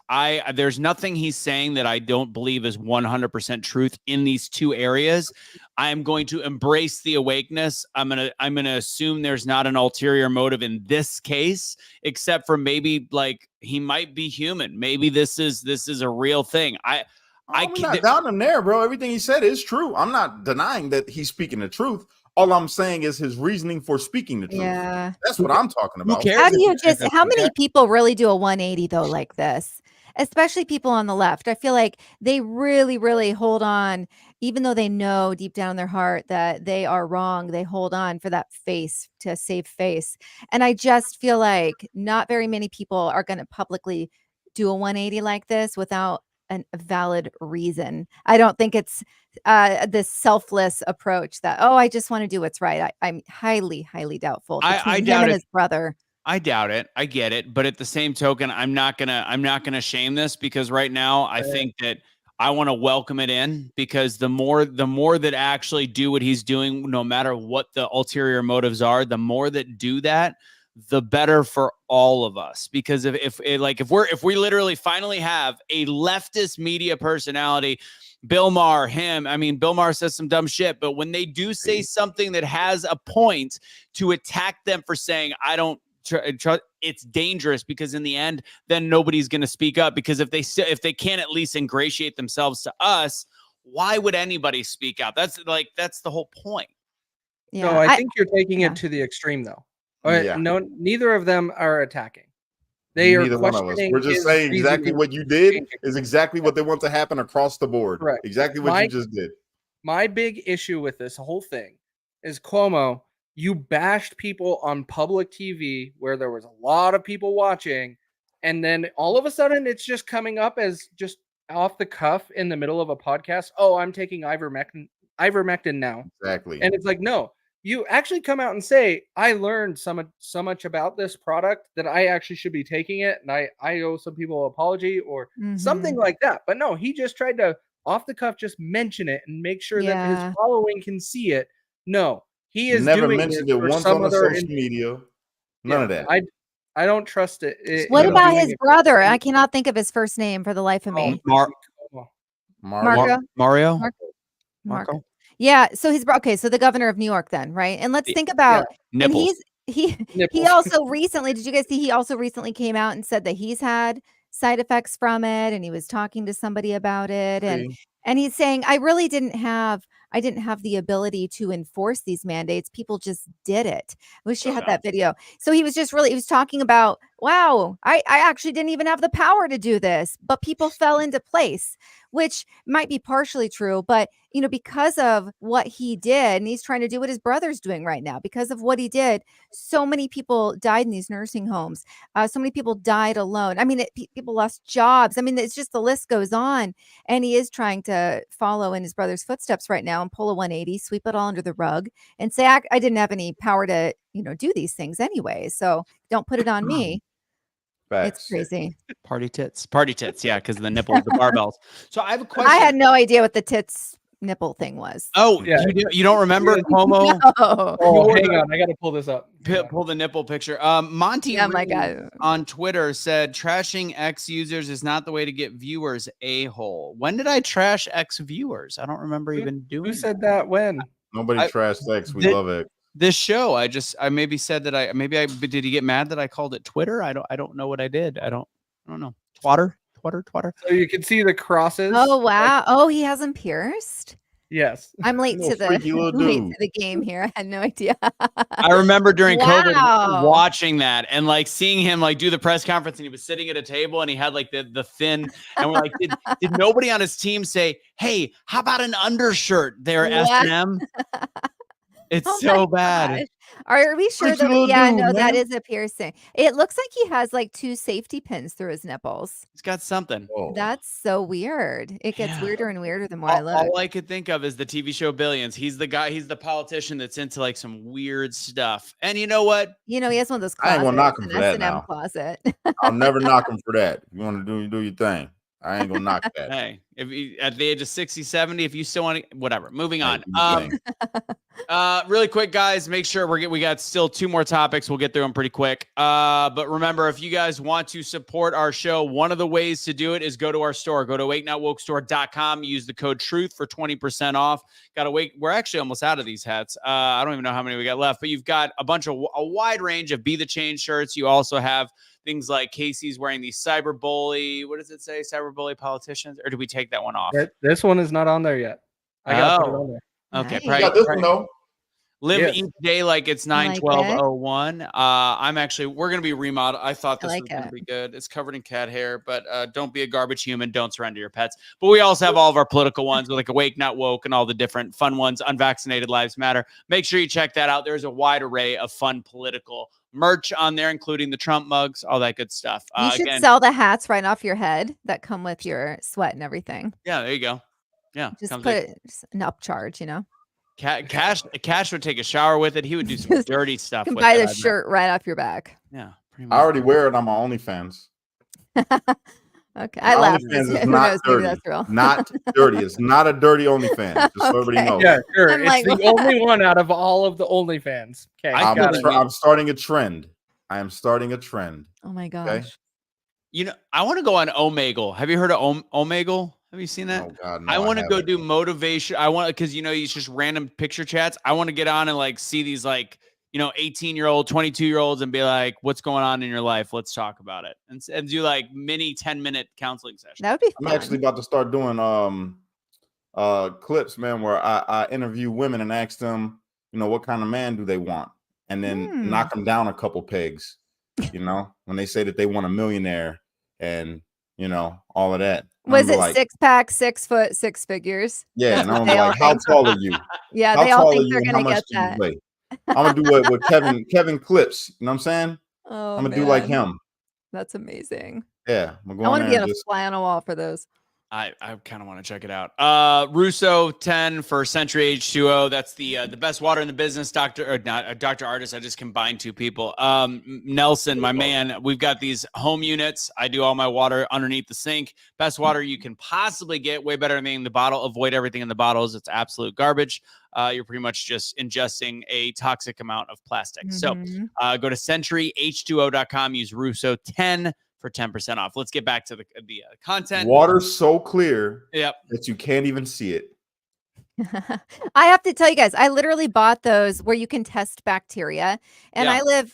There's nothing he's saying that I don't believe is 100% truth in these two areas. I am going to embrace the awakeness. I'm gonna assume there's not an ulterior motive in this case, except for maybe like he might be human. Maybe this is a real thing. I'm not down him there, bro. Everything he said is true. I'm not denying that he's speaking the truth. All I'm saying is his reasoning for speaking the truth. Yeah, that's what I'm talking about. How many people really do a 180 though like this? Especially people on the left. I feel like they really, really hold on, even though they know deep down in their heart that they are wrong. They hold on for that face, to save face. And I just feel like not very many people are going to publicly do a 180 like this without a valid reason. I don't think it's this selfless approach that, I just want to do what's right. I'm highly, highly doubtful. I doubt him and his brother. I doubt it. I get it. But at the same token, I'm not gonna shame this, because right now I think that I want to welcome it in, because the more that actually do what he's doing, no matter what the ulterior motives are, the more that do that, the better for all of us. Because if we literally finally have a leftist media personality, Bill Maher, Bill Maher says some dumb shit, but when they do say something that has a point, to attack them for saying, I don't trust, it's dangerous, because in the end, then nobody's going to speak up, because if they can't at least ingratiate themselves to us, why would anybody speak out? That's the whole point. Yeah, no, I think you're taking it to the extreme though. No, neither of them are attacking. They are questioning. We're just saying exactly what you did is exactly what they want to happen across the board. Right. Exactly what you just did. My big issue with this whole thing is, Cuomo, you bashed people on public TV where there was a lot of people watching, and then all of a sudden it's just coming up as just off the cuff in the middle of a podcast. Oh, I'm taking ivermectin now. Exactly. And it's like, no. You actually come out and say, I learned so much about this product that I actually should be taking it, and I owe some people an apology or something like that. But no, he just tried to off the cuff just mention it and make sure that his following can see it. No, he is Never doing mentioned it it for once some on the other social media. None of that. I don't trust it. What him about doing his it for brother? some- I cannot think of his first name for the life of me. Mario. Mario. Marco. Yeah. So okay. So the governor of New York, then, right? And let's think about. And Nipples. he Nipples. also recently. Did you guys see? He also recently came out and said that he's had side effects from it, and he was talking to somebody about it, and he's saying, I didn't have the ability to enforce these mandates. People just did it. I wish you had that video. So he was talking about, wow, I actually didn't even have the power to do this, but people fell into place, which might be partially true. But, because of what he did, and he's trying to do what his brother's doing right now, because of what he did, so many people died in these nursing homes. So many people died alone. I mean, people lost jobs. I mean, it's just the list goes on. And he is trying to follow in his brother's footsteps right now and pull a 180, sweep it all under the rug and say, I didn't have any power to, do these things anyway. So don't put it on me. Facts. It's crazy. Party tits. Yeah, because of the nipples, the barbells. So I have a question. I had no idea what the tits nipple thing was. Oh, Yeah. you don't remember Cuomo? No. Oh, hang on. I got to pull this up. Pull the nipple picture. Monty Yeah, my Reed God. on Twitter said trashing X users is not the way to get viewers, a-hole. When did I trash X viewers? I don't remember even doing Who said that when? Nobody trashed X. We love it. this show. I maybe said that did he get mad that I called it Twitter? I don't know what I did. I don't know. Twatter. So you can see the crosses. Oh, wow. Oh, he has them pierced. Yes. I'm late to freaky little dude. the game here. I had no idea. I remember during COVID Wow. watching that and like seeing him like do the press conference, and he was sitting at a table and he had like the thin, and we're like, did nobody on his team say, hey, how about an undershirt there, Wow. SM? It's Oh so my bad. gosh. Are we sure Freaky that? little Yeah, dude, no, that man. is a piercing. It looks like he has like 2 safety pins through his nipples. He's got something. Whoa. That's so weird. It gets Yeah. weirder and weirder the more I look. All I could think of is the TV show Billions. He's the guy, he's the politician that's into like some weird stuff. And you know what? He has one of those I ain't closets, gonna knock him an for that S&M now. closet. I'll never knock him for that. You want to do your thing. I ain't gonna knock that. Hey, if you, at the age of 60, 70, if you still want to, whatever. Moving on. Do your thing. Really quick, guys, make sure we got still 2 more topics. We'll get through them pretty quick. But remember, if you guys want to support our show, one of the ways to do it is go to our store. Go to awakenotwokestore.com. Use the code TRUTH for 20% off. We're actually almost out of these hats. I don't even know how many we got left, but you've got a wide range of Be the Change shirts. You also have things like Casey's wearing the cyberbully. What does it say? Cyberbully politicians? Or did we take that one off? This one is not on there yet. I got to put it on there. Okay. Nice. You got this one though. Live Yes. each day like it's I like 9/12/01. We're going to be remodeled. I thought this I like was going to it. be good. It's covered in cat hair, but don't be a garbage human. Don't surrender your pets. But we also have all of our political ones with like Awake, Not Woke, and all the different fun ones. Unvaccinated Lives Matter. Make sure you check that out. There's a wide array of fun political merch on there, including the Trump mugs, all that good stuff. You should Again, sell the hats right off your head that come with your sweat and everything. yeah, there you go. Yeah. Just comes put like- it an upcharge, Cash would take a shower with it. He would do some Just dirty stuff You can with buy it, the I bet. shirt right off your back. Yeah, pretty I much. already wear it on my OnlyFans. Okay, I My laugh. OnlyFans is Who not knows? Maybe dirty. that's real. Not dirty. It's not a dirty OnlyFans. Just so everybody Okay. knows. Yeah, sure. I'm It's like, the what? only one out of all of the OnlyFans. Okay, I got it. I'm starting a trend. I am starting a trend. Oh my gosh. Okay. I want to go on Omegle. Have you heard of Omegle? Have you seen that? Oh God, no, I want to go haven't. do motivation. I want, because it's just random picture chats. I want to get on and like see these like 18-year-old, 22-year-olds and be like, what's going on in your life? Let's talk about it, and do like mini 10-minute counseling sessions. That would be I'm fun. actually about to start doing clips, man, where I interview women and ask them, what kind of man do they want, and then knock them down a couple pegs. When they say that they want a millionaire and all of that. Was it like, 6-pack, 6 foot, 6 figures? Yeah, That's and what I'm they all like, how think. tall are you? Yeah, How they all tall think are they're you and how gonna much get do you that. weigh? I'm gonna do it with Kevin Clips. You know what I'm saying? Oh, I'm gonna do like man. him. That's amazing. Yeah, I'm I going want to there be on and a just fly on a wall for those. I kind of want to check it out. Russo 10 for Century H2O. That's the best water in the business. Dr. Artist. I just combined two people. Nelson, my man. We've got these home units. I do all my water underneath the sink. Best water you can possibly get. Way better than in the bottle. Avoid everything in the bottles. It's absolute garbage. You're pretty much just ingesting a toxic amount of plastic. So go to centuryh2o.com. Use Russo 10 for 10% off. Let's get back to the content. Water's so clear Yep. that you can't even see it. I have to tell you guys, I literally bought those where you can test bacteria. And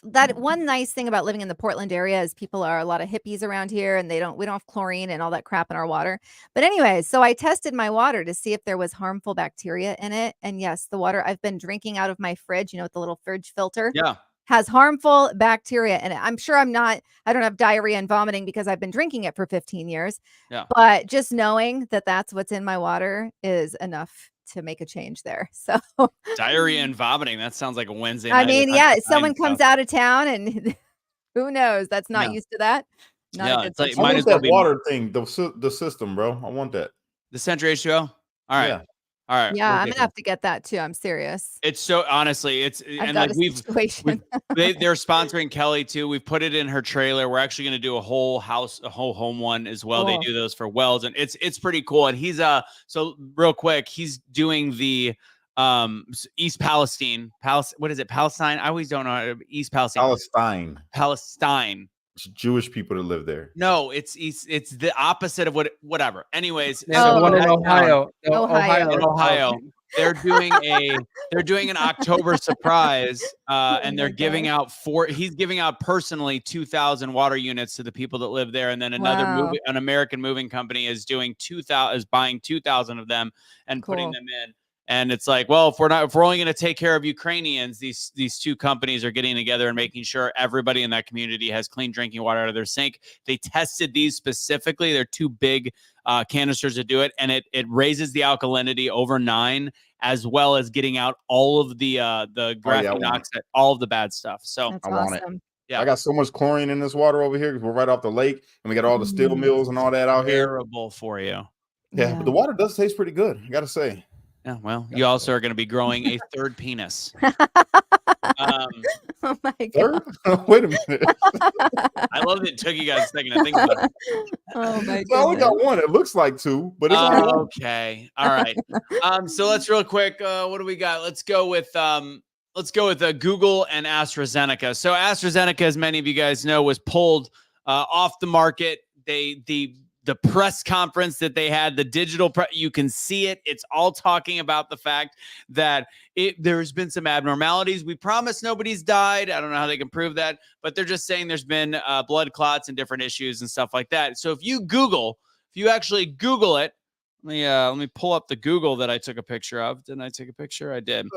that one nice thing about living in the Portland area is people are a lot of hippies around here and we don't have chlorine and all that crap in our water. But anyways, so I tested my water to see if there was harmful bacteria in it. And yes, the water I've been drinking out of my fridge, with the little fridge filter. Yeah. Has harmful bacteria in it. I'm sure I don't have diarrhea and vomiting because I've been drinking it for 15 years. Yeah. But just knowing that that's what's in my water is enough to make a change there. So diarrhea and vomiting. That sounds like a Wednesday night. I mean, yeah, someone comes out of town and who knows? That's not used to that. Not it's like, I want that water thing, the system, bro. I want that. The Century H2O? All right. Yeah. All right. Yeah, I'm gonna have to get that too. I'm serious. It's so honestly, They're sponsoring Kelly too. We've put it in her trailer. We're actually gonna do a whole home one as well. Cool. They do those for wells, and it's pretty cool. And he's so real quick, he's doing the East Palestine. What is it? Palestine? I always don't know. East Palestine. Palestine. It's Jewish people that live there. No, it's the opposite of whatever. Anyways, so one in Ohio. Ohio. They're doing an October surprise, and they're giving out he's giving out personally 2,000 water units to the people that live there, and then an American moving company is buying 2,000 of them and putting them in. And it's like, well, if we're only going to take care of Ukrainians, these two companies are getting together and making sure everybody in that community has clean drinking water out of their sink. They tested these specifically. They're two big canisters to do it, and it raises the alkalinity over 9, as well as getting out all of the graphene oxide, all of the bad stuff. So that's want awesome. it. Yeah, I got so much chlorine in this water over here because we're right off the lake, and we got all the steel mills and all that out here. Terrible for you. Yeah, but the water does taste pretty good. I gotta say. Yeah, well, you also are going to be growing a third penis. Oh my God. Wait a minute. I love that it took you guys a second to think about it. Oh my God. I only got one. It looks like 2, but it's okay. All right. So let's real quick. What do we got? Let's go with Google and AstraZeneca. So AstraZeneca, as many of you guys know, was pulled off the market. The press conference that they had, the digital you can see it. It's all talking about the fact that there's been some abnormalities. We promise nobody's died. I don't know how they can prove that, but they're just saying there's been blood clots and different issues and stuff like that. So if you actually Google it, let me pull up the Google that I took a picture of. Didn't I take a picture? I did.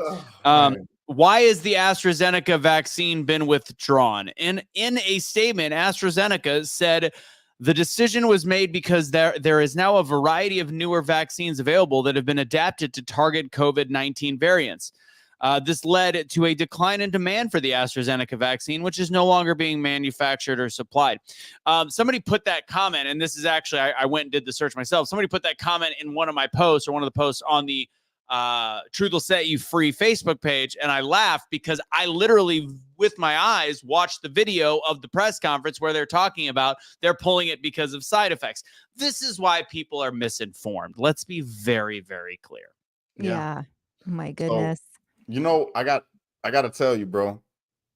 Why has the AstraZeneca vaccine been withdrawn? In a statement, AstraZeneca said, the decision was made because there is now a variety of newer vaccines available that have been adapted to target COVID-19 variants. This led to a decline in demand for the AstraZeneca vaccine, which is no longer being manufactured or supplied. Somebody put that comment, and this is actually, I went and did the search myself. Somebody put that comment in one of my posts, or one of the posts on the Truth Will Set You Free Facebook page, and I laughed because I literally, with my eyes, watched the video of the press conference where they're talking about they're pulling it because of side effects. This is why people are misinformed. Let's be very, very clear. Yeah. Oh my goodness. So, I got to tell you, bro,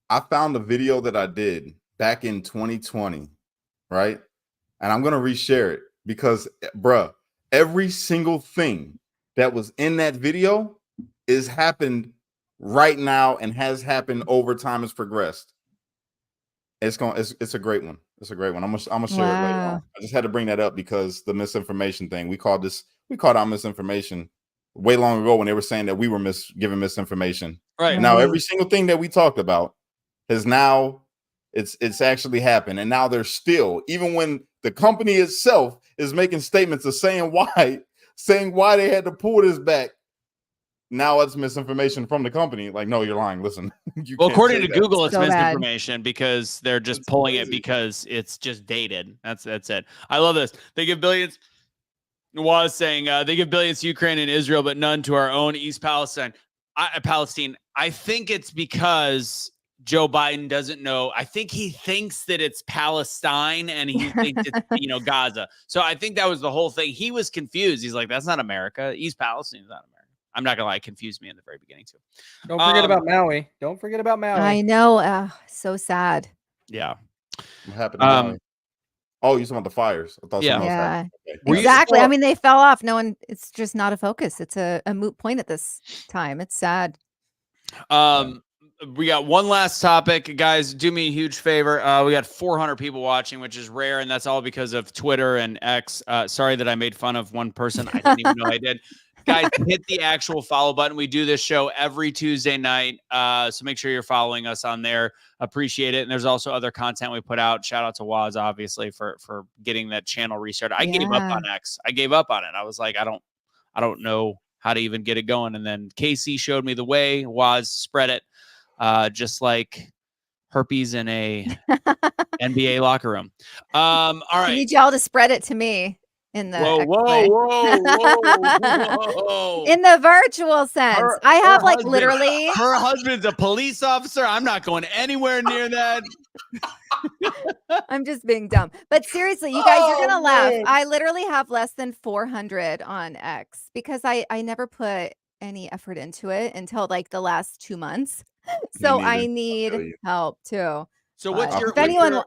I found a video that I did back in 2020, right? And I'm going to reshare it because, bruh, every single thing that was in that video is happened right now and has happened over time, has progressed. It's a great one. It's a great one. I'm gonna share it later on. I just had to bring that up because the misinformation thing, we called out misinformation way long ago when they were saying that we were giving misinformation. Right. Now every single thing that we talked about has now it's actually happened. And now there's still, even when the company itself is making statements of saying why they had to pull this back. Now it's misinformation from the company. Like, no, you're lying. Listen. According to Google, it's so misinformation because they're just pulling it because it's just dated. That's it. I love this. They give billions Was saying they give billions to Ukraine and Israel, but none to our own East Palestine. Palestine. I think it's because Joe Biden doesn't know. I think he thinks that it's Palestine and he thinks it's, Gaza. So I think that was the whole thing. He was confused. He's like, that's not America. East Palestine is not America. I'm not going to lie. It confused me in the very beginning too. Don't forget about Maui. Don't forget about Maui. I know. So sad. Yeah. What happened to Maui? Oh, you're talking about the fires. I thought something else happened. Okay. Exactly. I mean, they fell off. No one, it's just not a focus. It's a moot point at this time. It's sad. We got one last topic, guys. Do me a huge favor. We got 400 people watching, which is rare, and that's all because of Twitter and X. Sorry that I made fun of one person. I didn't even know I did. Guys, hit the actual follow button. We do this show every Tuesday night, so make sure you're following us on there. Appreciate it. And there's also other content we put out. Shout out to Waz, obviously, for getting that channel restarted. I gave up on X. I gave up on it. I was like, I don't know how to even get it going. And then Casey showed me the way. Waz spread it. Just like herpes in a NBA locker room. All right. I need y'all to spread it to me in the whoa. in the virtual sense. I have like literally. Her husband's a police officer. I'm not going anywhere near that. I'm just being dumb. But seriously, you guys, you're gonna laugh. I literally have less than 400 on X because I never put any effort into it until like the last 2 months. So I need help too. So what's your handle?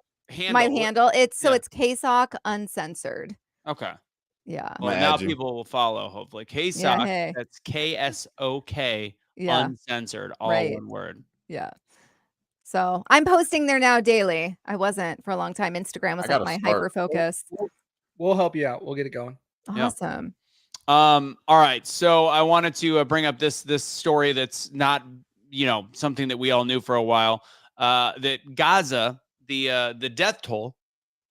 My handle? handle. It's KSOK uncensored. Okay. Yeah. Well, now people will follow, hopefully. KSOK. Yeah, hey. That's KSOK uncensored, all one word. Yeah. So I'm posting there now daily. I wasn't for a long time. Instagram was like my hyper focus. We'll help you out. We'll get it going. Awesome. All right. So I wanted to bring up this story that's not, something that we all knew for a while. That Gaza, the death toll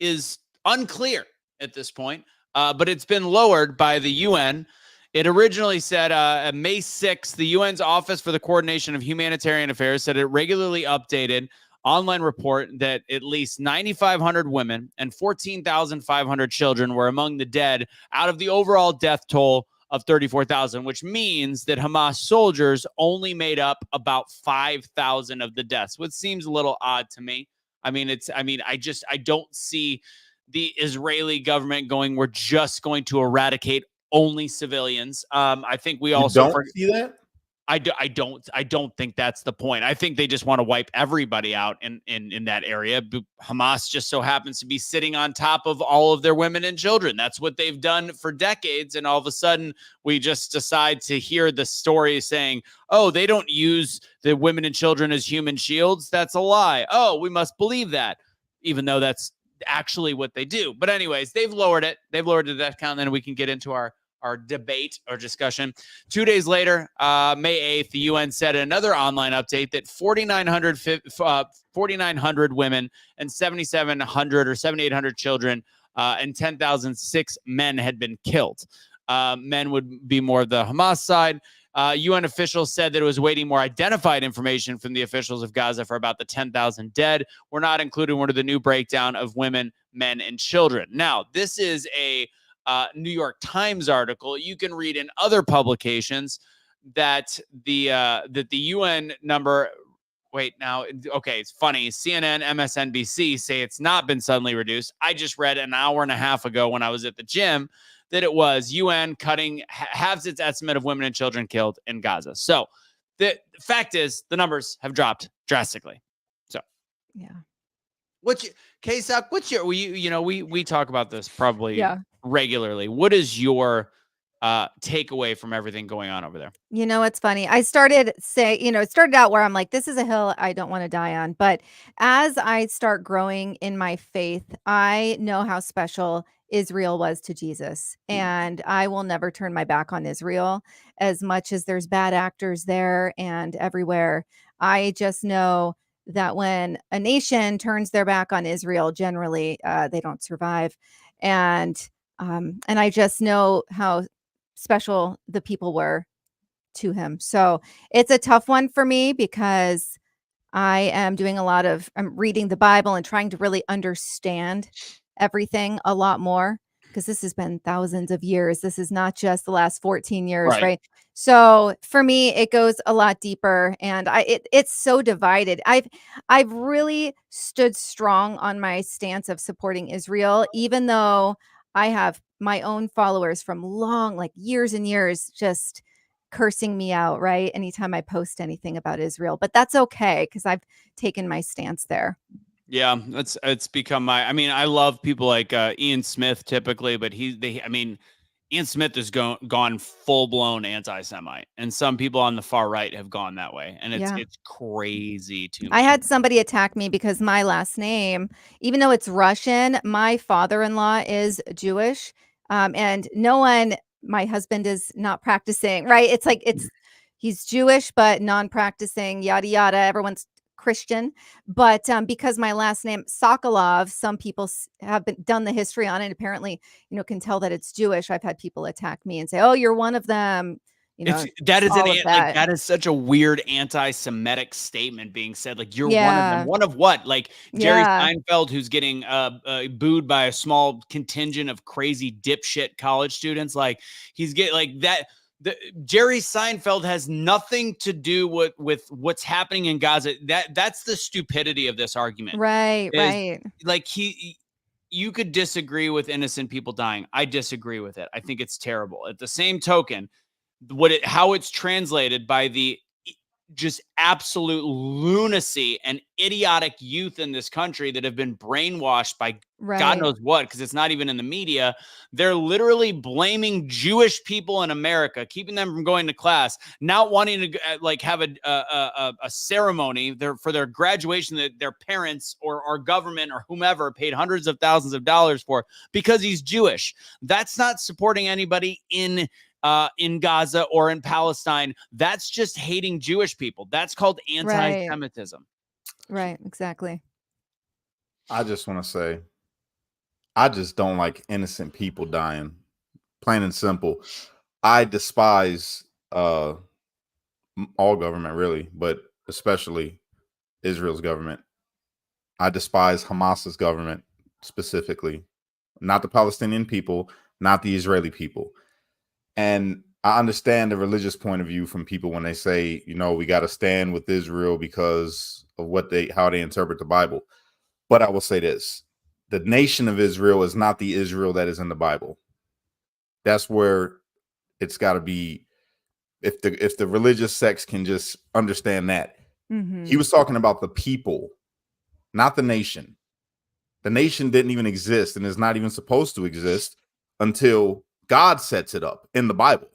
is unclear at this point, but it's been lowered by the UN. It originally said May 6th, the UN's Office for the Coordination of Humanitarian Affairs said it regularly updated online report that at least 9,500 women and 14,500 children were among the dead out of the overall death toll of 34,000, which means that Hamas soldiers only made up about 5,000 of the deaths, which seems a little odd to me. I don't see the Israeli government going, we're just going to eradicate only civilians. I think we also see that. I don't think that's the point. I think they just want to wipe everybody out in that area. Hamas just so happens to be sitting on top of all of their women and children. That's what they've done for decades. And all of a sudden we just decide to hear the story saying, oh, they don't use the women and children as human shields. That's a lie. Oh, we must believe that, even though that's actually what they do. But anyways, they've lowered it. They've lowered the death count. Then we can get into our debate or discussion. 2 days later, May 8th, the UN said in another online update that 4,900 women and 7,700 or 7,800 children and 10,006 men had been killed. Men would be more of the Hamas side. UN officials said that it was waiting more identified information from the officials of Gaza for about the 10,000 dead. We're not including one of the new breakdown of women, men, and children. Now, this is a New York Times article. You can read in other publications that the UN number. Wait, now, okay, it's funny. CNN, MSNBC say it's not been suddenly reduced. I just read an hour and a half ago when I was at the gym that it was UN halves its estimate of women and children killed in Gaza. So the fact is the numbers have dropped drastically. So yeah. KSOK, we talk about this probably regularly. What is your takeaway from everything going on over there? It's funny. It started out where I'm like, this is a hill I don't want to die on. But as I start growing in my faith, I know how special Israel was to Jesus. And I will never turn my back on Israel as much as there's bad actors there and everywhere. I just know that when a nation turns their back on Israel, generally they don't survive. And I just know how special the people were to him. So it's a tough one for me because I am doing I'm reading the Bible and trying to really understand everything a lot more. because this has been thousands of years. This is not just the last 14 years, Right. right? So for me, it goes a lot deeper, and it's so divided. I've really stood strong on my stance of supporting Israel, even though I have my own followers from long, like years and years, just cursing me out, right? Anytime I post anything about Israel, but that's okay because I've taken my stance there. Yeah, it's become my. I mean, I love people like Ian Smith typically, but Ian Smith has gone full blown anti-Semite, and some people on the far right have gone that way, and it's crazy to me. I had somebody attack me because my last name, even though it's Russian, my father-in-law is Jewish, and no one. My husband is not practicing, right? It's like he's Jewish but non-practicing, yada yada. Everyone's Christian, but because my last name Sokolov, some people have done the history on it. Apparently, can tell that it's Jewish. I've had people attack me and say, "Oh, you're one of them." That is such a weird anti-Semitic statement being said. Like you're one of them. One of what? Like Jerry Seinfeld, who's getting booed by a small contingent of crazy dipshit college students. Like he's getting like that. Jerry Seinfeld has nothing to do with what's happening in Gaza. That's the stupidity of this argument. Right. Like you could disagree with innocent people dying. I disagree with it. I think it's terrible. At the same token, how it's translated by the just absolute lunacy and idiotic youth in this country that have been brainwashed by God knows what, because it's not even in the media. They're literally blaming Jewish people in America, keeping them from going to class, not wanting to like have a ceremony for their graduation that their parents or our government or whomever paid hundreds of thousands of dollars for because he's Jewish. That's not supporting anybody in Gaza or in Palestine. That's just hating Jewish people. That's called anti-Semitism. Right, exactly. I just want to say, I just don't like innocent people dying. Plain and simple. I despise all government, really, but especially Israel's government. I despise Hamas's government specifically, not the Palestinian people, not the Israeli people. And I understand the religious point of view from people when they say, we got to stand with Israel because of how they interpret the Bible. But I will say this: the nation of Israel is not the Israel that is in the Bible. That's where it's got to be. If the religious sects can just understand that. Mm-hmm. He was talking about the people, not the nation. The nation didn't even exist and is not even supposed to exist until God sets it up in the Bible.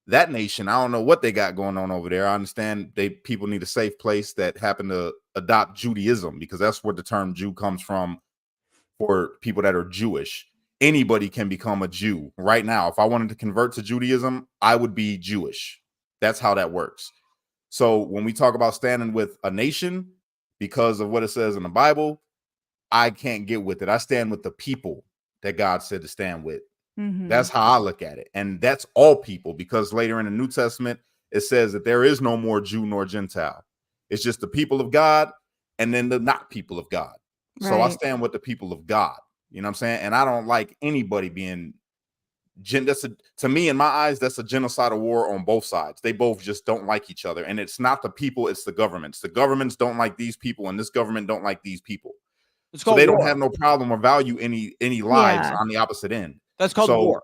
That nation, I don't know what they got going on over there. I understand people need a safe place that happen to adopt Judaism, because that's where the term Jew comes from for people that are Jewish. Anybody can become a Jew right now. If I wanted to convert to Judaism, I would be Jewish. That's how that works. So when we talk about standing with a nation because of what it says in the Bible, I can't get with it. I stand with the people that God said to stand with. Mm-hmm. That's how I look at it. And that's all people, because later in the New Testament, it says that there is no more Jew nor Gentile. It's just the people of God and then the not people of God. Right. So I stand with the people of God. You know what I'm saying? And I don't like anybody being to me, in my eyes, that's a genocidal war on both sides. They both just don't like each other. And it's not the people, it's the governments. The governments don't like these people, and this government don't like these people. So they don't have no problem or value any lives on the opposite end. That's called war.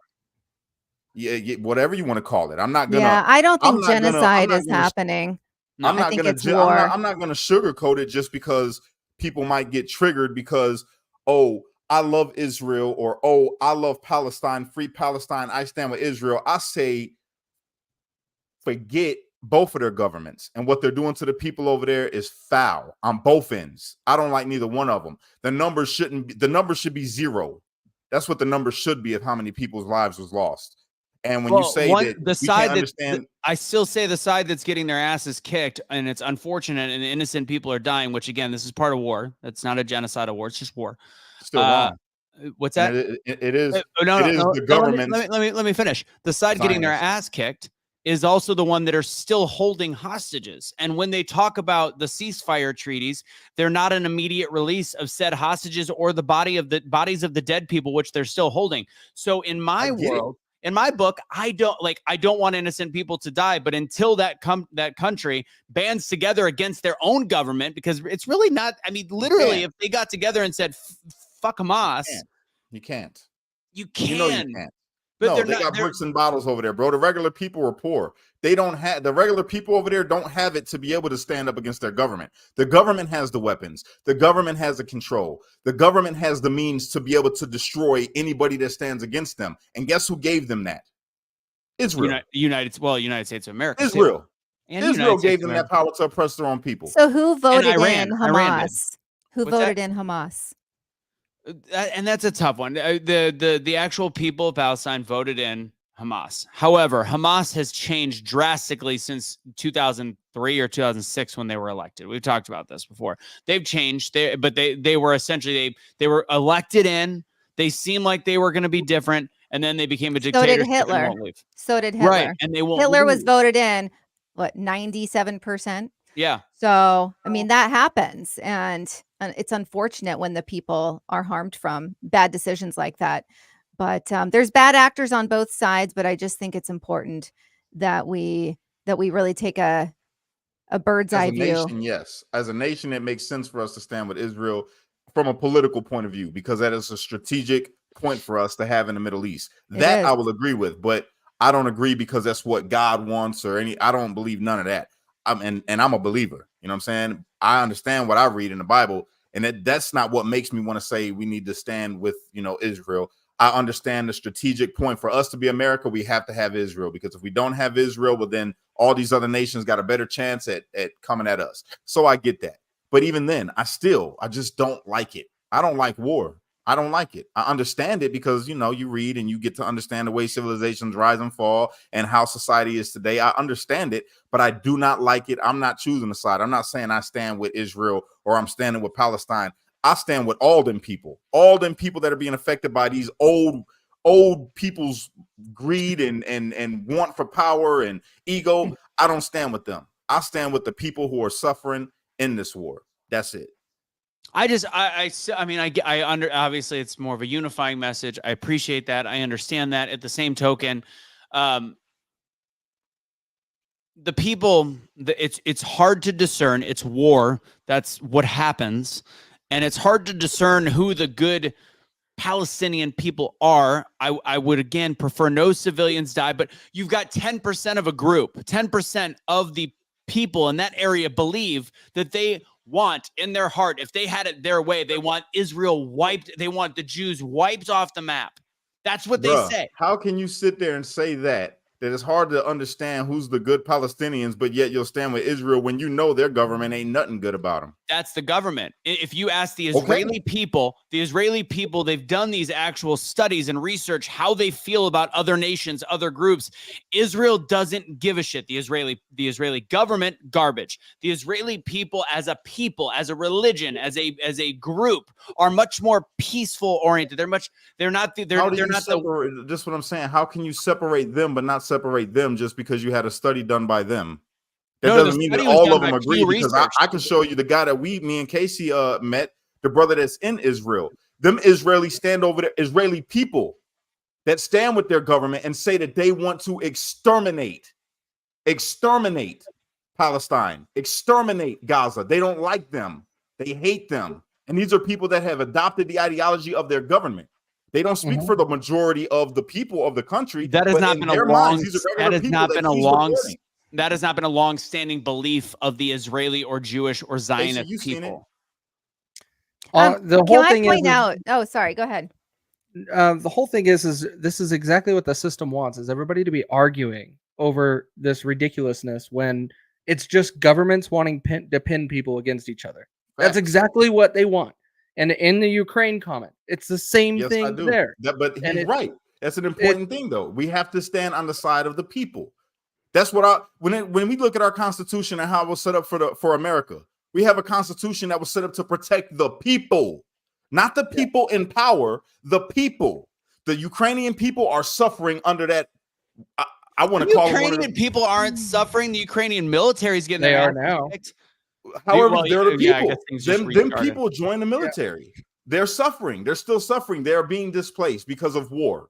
Yeah, whatever you want to call it. I'm not gonna. Yeah, I don't think genocide is happening. I think it's war. I'm not gonna sugarcoat it just because people might get triggered because, oh, I love Israel, or oh, I love Palestine, free Palestine, I stand with Israel. I say, forget both of their governments, and what they're doing to the people over there is foul on both ends. I don't like neither one of them. The number should be zero. That's what the number should be of how many people's lives was lost. And when you say I still say the side that's getting their asses kicked, and it's unfortunate, and innocent people are dying, which again, this is part of war. That's not a genocidal war. It's just war. Still wrong. What's that? It is. No, the government. Let me finish. The side getting their ass kicked is also the one that are still holding hostages. And when they talk about the ceasefire treaties, they're not an immediate release of said hostages or the bodies of the dead people, which they're still holding. So in my world, in my book, I don't want innocent people to die, but until that country bands together against their own government, because it's really not, I mean, literally, if they got together and said, fuck Hamas, you can't. You can. You know you can't. But no, they got bricks and bottles over there, bro. The regular people are poor. They don't have the regular people over there don't have it to be able to stand up against their government. The government has the weapons. The government has the control. The government has the means to be able to destroy anybody that stands against them. And guess who gave them that? Israel. United States of America. Israel. And Israel gave them that power to oppress their own people. So who voted Iran, in Hamas? Who voted in Hamas? And that's a tough one. The actual people of Palestine voted in Hamas. However, Hamas has changed drastically since 2003 or 2006 when they were elected. We've talked about this before. They've changed. They were essentially they were elected in. They seemed like they were going to be different, and then they became a dictatorship. So did Hitler. So did Hitler. Right, and they won't. Hitler was voted in. What, 97%? Yeah. So, I mean, that happens. And it's unfortunate when the people are harmed from bad decisions like that. But there's bad actors on both sides. But I just think it's important that we really take a bird's eye view. Yes. As a nation, it makes sense for us to stand with Israel from a political point of view, because that is a strategic point for us to have in the Middle East. That I will agree with. But I don't agree because that's what God wants I don't believe none of that. And I'm a believer. You know what I'm saying? I understand what I read in the Bible, and that's not what makes me want to say we need to stand with, Israel. I understand the strategic point for us to be America. We have to have Israel, because if we don't have Israel, well, then all these other nations got a better chance at coming at us. So I get that. But even then, I just don't like it. I don't like war. I don't like it. I understand it because, you read and you get to understand the way civilizations rise and fall and how society is today. I understand it, but I do not like it. I'm not choosing a side. I'm not saying I stand with Israel or I'm standing with Palestine. I stand with all them people that are being affected by these old people's greed and want for power and ego. I don't stand with them. I stand with the people who are suffering in this war. That's it. Obviously it's more of a unifying message. I appreciate that. I understand that. At the same token, the people, it's hard to discern. It's war. That's what happens. And it's hard to discern who the good Palestinian people are. I would, again, prefer no civilians die, but you've got 10% of a group, 10% of the people in that area believe that they want in their heart, if they had it their way, they want Israel wiped. They want the Jews wiped off the map. That's what they say. How can you sit there and say that it's hard to understand who's the good Palestinians, but yet you'll stand with Israel when you know their government ain't nothing good about them? That's the government. If you ask the Israeli people, they've done these actual studies and research how they feel about other nations, other groups. Israel doesn't give a shit. The Israeli government, garbage. The Israeli people, as a religion, as a group, are much more peaceful oriented. Just what I'm saying. How can you separate them but not separate them just because you had a study done by them? That doesn't mean that all of them agree, because I can show you the guy that me and Casey met, the brother that's in Israel. Them Israelis stand over there, Israeli people that stand with their government and say that they want to exterminate Palestine, exterminate Gaza. They don't like them. They hate them. And these are people that have adopted the ideology of their government. They don't speak for the majority of the people of the country. That has not been a long-standing belief of the Israeli or Jewish or Zionist people. The whole thing point out? Oh, sorry. Go ahead. The whole thing is this is exactly what the system wants: is everybody to be arguing over this ridiculousness when it's just governments wanting to pin people against each other. That's exactly what they want. And in the Ukraine comment, it's the same thing there. But he's right. That's an important thing, though. We have to stand on the side of the people. That's what when we look at our Constitution and how it was set up for America, we have a Constitution that was set up to protect the people, not the people in power. The people, the Ukrainian people, are suffering under that. I want The to call them one Ukrainian of people aren't suffering. The Ukrainian military is getting They their are ass now. kicked. however, Well, they're the yeah, I people. guess things just Them restarted. people join the military. They're suffering. They're still suffering. They're being displaced because of war,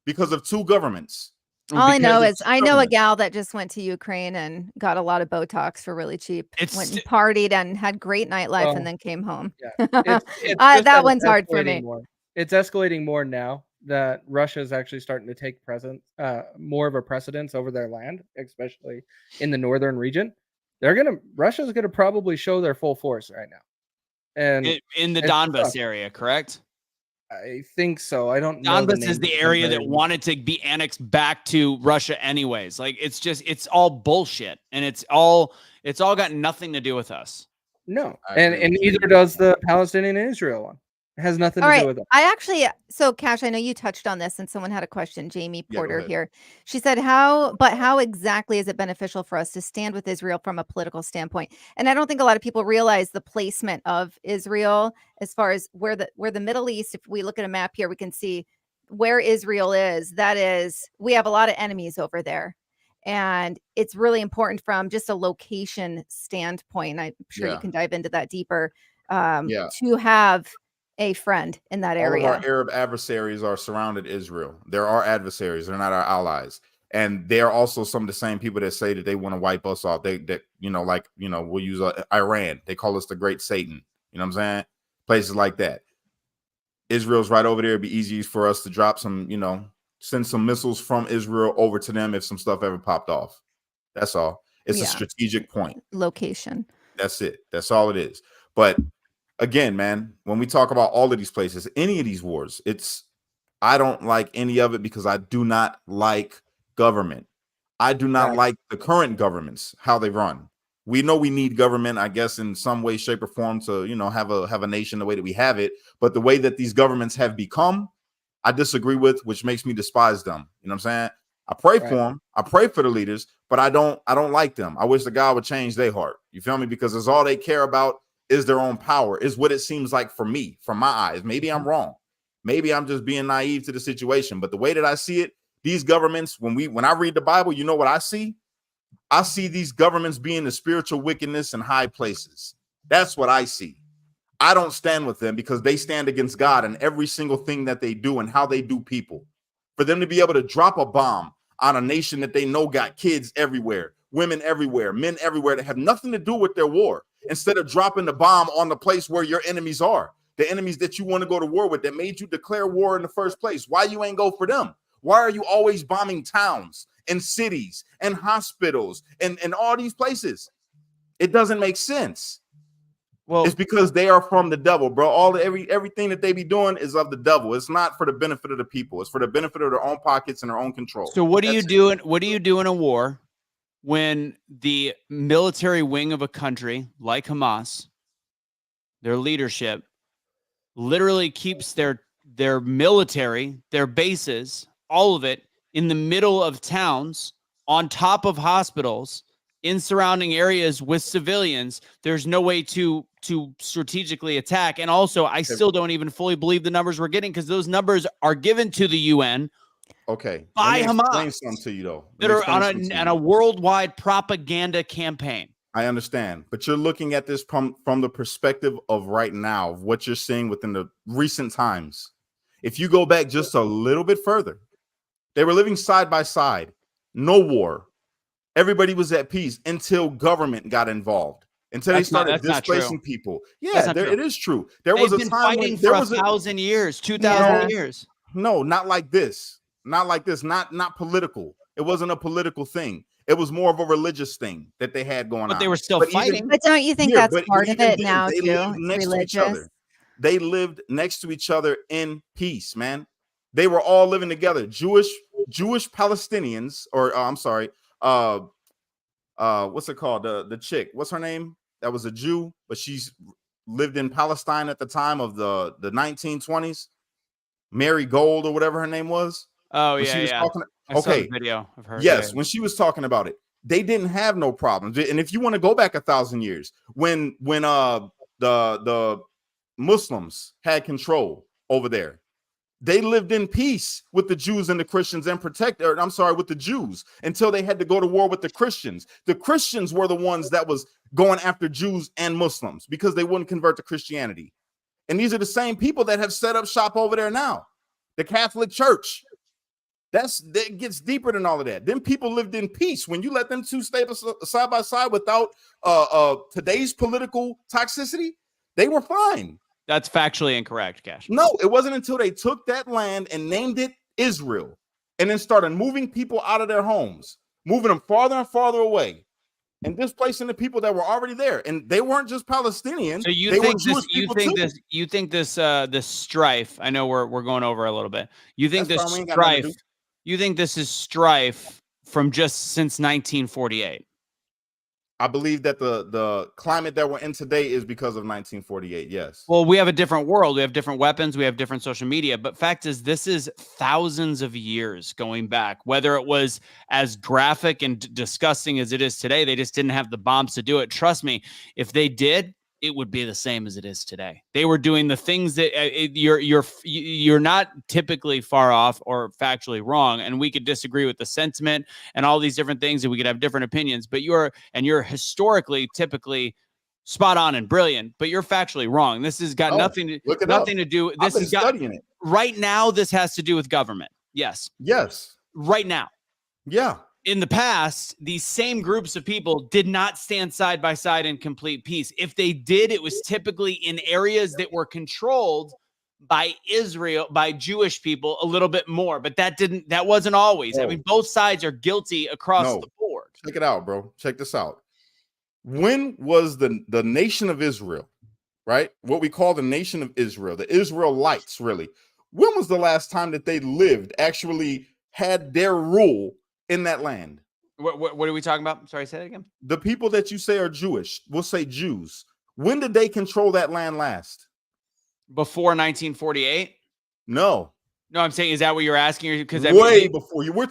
because of two governments. All I know Because is I know a government. gal that just went to Ukraine and got a lot of Botox for really cheap. It's Went and partied and had great nightlife Well, and then came home. Yeah. It's just that that it's one's hard for escalating me. more. It's escalating more now that Russia is actually starting to take more of a precedence over their land, especially in the northern region. Russia's gonna probably show their full force right now. And in the it's Donbas tough. area, correct? I think so. I don't know. Donbas is the area that wanted to be annexed back to Russia anyways. Like it's all bullshit, and it's all got nothing to do with us. No, I and agree with neither you. does the Palestinian and Israel one. It has nothing All to do right. with it. I actually, so Cash, I know you touched on this and someone had a question. Jamie Yeah, go Porter ahead. here. She said, how exactly is it beneficial for us to stand with Israel from a political standpoint? And I don't think a lot of people realize the placement of Israel as far as where the Middle East, if we look at a map here, we can see where Israel is. That is, we have a lot of enemies over there. And it's really important from just a location standpoint. I'm sure you Yeah. can dive into that deeper Yeah. to have a friend in that All of area. our Arab adversaries are surrounded Israel. They're our adversaries. They're not our allies. And they're also some of the same people that say that they want to wipe us off. We'll use Iran. They call us the Great Satan. You know what I'm saying? Places like that. Israel's right over there. It'd be easy for us to drop some, send some missiles from Israel over to them if some stuff ever popped off. That's all. It's a strategic point. Location. That's it. That's all it is. But again, man, when we talk about all of these places, any of these wars, I don't like any of it because I do not like government. I do not like the current governments, how they run. We know we need government, I guess, in some way, shape, or form to, have a nation the way that we have it. But the way that these governments have become, I disagree with, which makes me despise them. You know what I'm saying? I pray for them. I pray for the leaders, but I don't like them. I wish the God would change their heart. You feel me? Because it's all they care about is their own power, is what it seems like for me, from my eyes. Maybe I'm wrong. Maybe I'm just being naive to the situation. But the way that I see it, these governments, when I read the Bible, you know what I see? I see these governments being the spiritual wickedness in high places. That's what I see. I don't stand with them because they stand against God in every single thing that they do and how they do people. For them to be able to drop a bomb on a nation that they know got kids everywhere, women everywhere, men everywhere that have nothing to do with their war, instead of dropping the bomb on the place where your enemies are, the enemies that you want to go to war with, that made you declare war in the first place. Why you ain't go for them? Why are you always bombing towns and cities and hospitals and all these places? It doesn't make sense. Well, it's because they are from the devil, bro. Everything that they be doing is of the devil. It's not for the benefit of the people. It's for the benefit of their own pockets and their own control. So what do you do? What do you do in a war when the military wing of a country like Hamas, their leadership, literally keeps their military, their bases, all of it in the middle of towns, on top of hospitals, in surrounding areas with civilians? There's no way to strategically attack. And also, I still don't even fully believe the numbers we're getting, because those numbers are given to the UN. Okay. By Let me Hamas. explain something to you, though. That are on a worldwide propaganda campaign. I understand, but you're looking at this from the perspective of right now, of what you're seeing within the recent times. If you go back just a little bit further, they were living side by side, no war. Everybody was at peace until government got involved, until they started displacing people. Yeah, it is true. There was a time when there was 1,000 years, 2,000 years. No, not like this. Not like this. Not political. It wasn't a political thing. It was more of a religious thing that they had going on. But they were still fighting. But don't you think that's part of it now, they too? lived next to each other. They lived next to each other in peace, man. They were all living together. Jewish Palestinians, or I'm sorry, what's it called? The chick, what's her name? That was a Jew, but she's lived in Palestine at the time of the 1920s. Mary Gold, or whatever her name was. Oh, when yeah, she was yeah. talking, I saw the video of her. Yes, when she was talking about it, they didn't have no problems. And if you want to go back 1,000 years, when the Muslims had control over there, They lived in peace with the Jews and the Christians and with the Jews until they had to go to war with the Christians. The Christians were the ones that was going after Jews and Muslims because they wouldn't convert to Christianity. And these are the same people that have set up shop over there now. The Catholic Church. That gets deeper than all of that. Then people lived in peace. When you let them two stay side by side without today's political toxicity, they were fine. That's factually incorrect, Cash. No, it wasn't until they took that land and named it Israel and then started moving people out of their homes, moving them farther and farther away and displacing the people that were already there. And they weren't just Palestinians. So you think this strife, I know we're going over a little bit. You think this is strife from just since 1948? I believe that the climate that we're in today is because of 1948. Yes. Well, we have a different world. We have different weapons. We have different social media. But fact is, this is thousands of years going back. Whether it was as graphic and disgusting as it is today, they just didn't have the bombs to do it. Trust me, if they did, it would be the same as it is today. They were doing the things that you're not typically far off or factually wrong, and we could disagree with the sentiment and all these different things, and we could have different opinions. But you're historically typically spot on and brilliant, but you're factually wrong. This has got nothing to do. This has got studying it right now. This has to do with government. Yes. Right now. Yeah. In the past, these same groups of people did not stand side by side in complete peace. If they did, it was typically in areas that were controlled by Israel, by Jewish people a little bit more, but that wasn't always. I mean, both sides are guilty across the board. Check it out, bro. Check this out. When was the nation of Israel, right? What we call the nation of Israel, the Israelites, really. When was the last time that they actually had their rule in that land? What are we talking about? Sorry, say that again. The people that you say are Jewish, we'll say Jews. When did they control that land last? Before 1948? No, I'm saying, is that what you're asking? Because before you. We're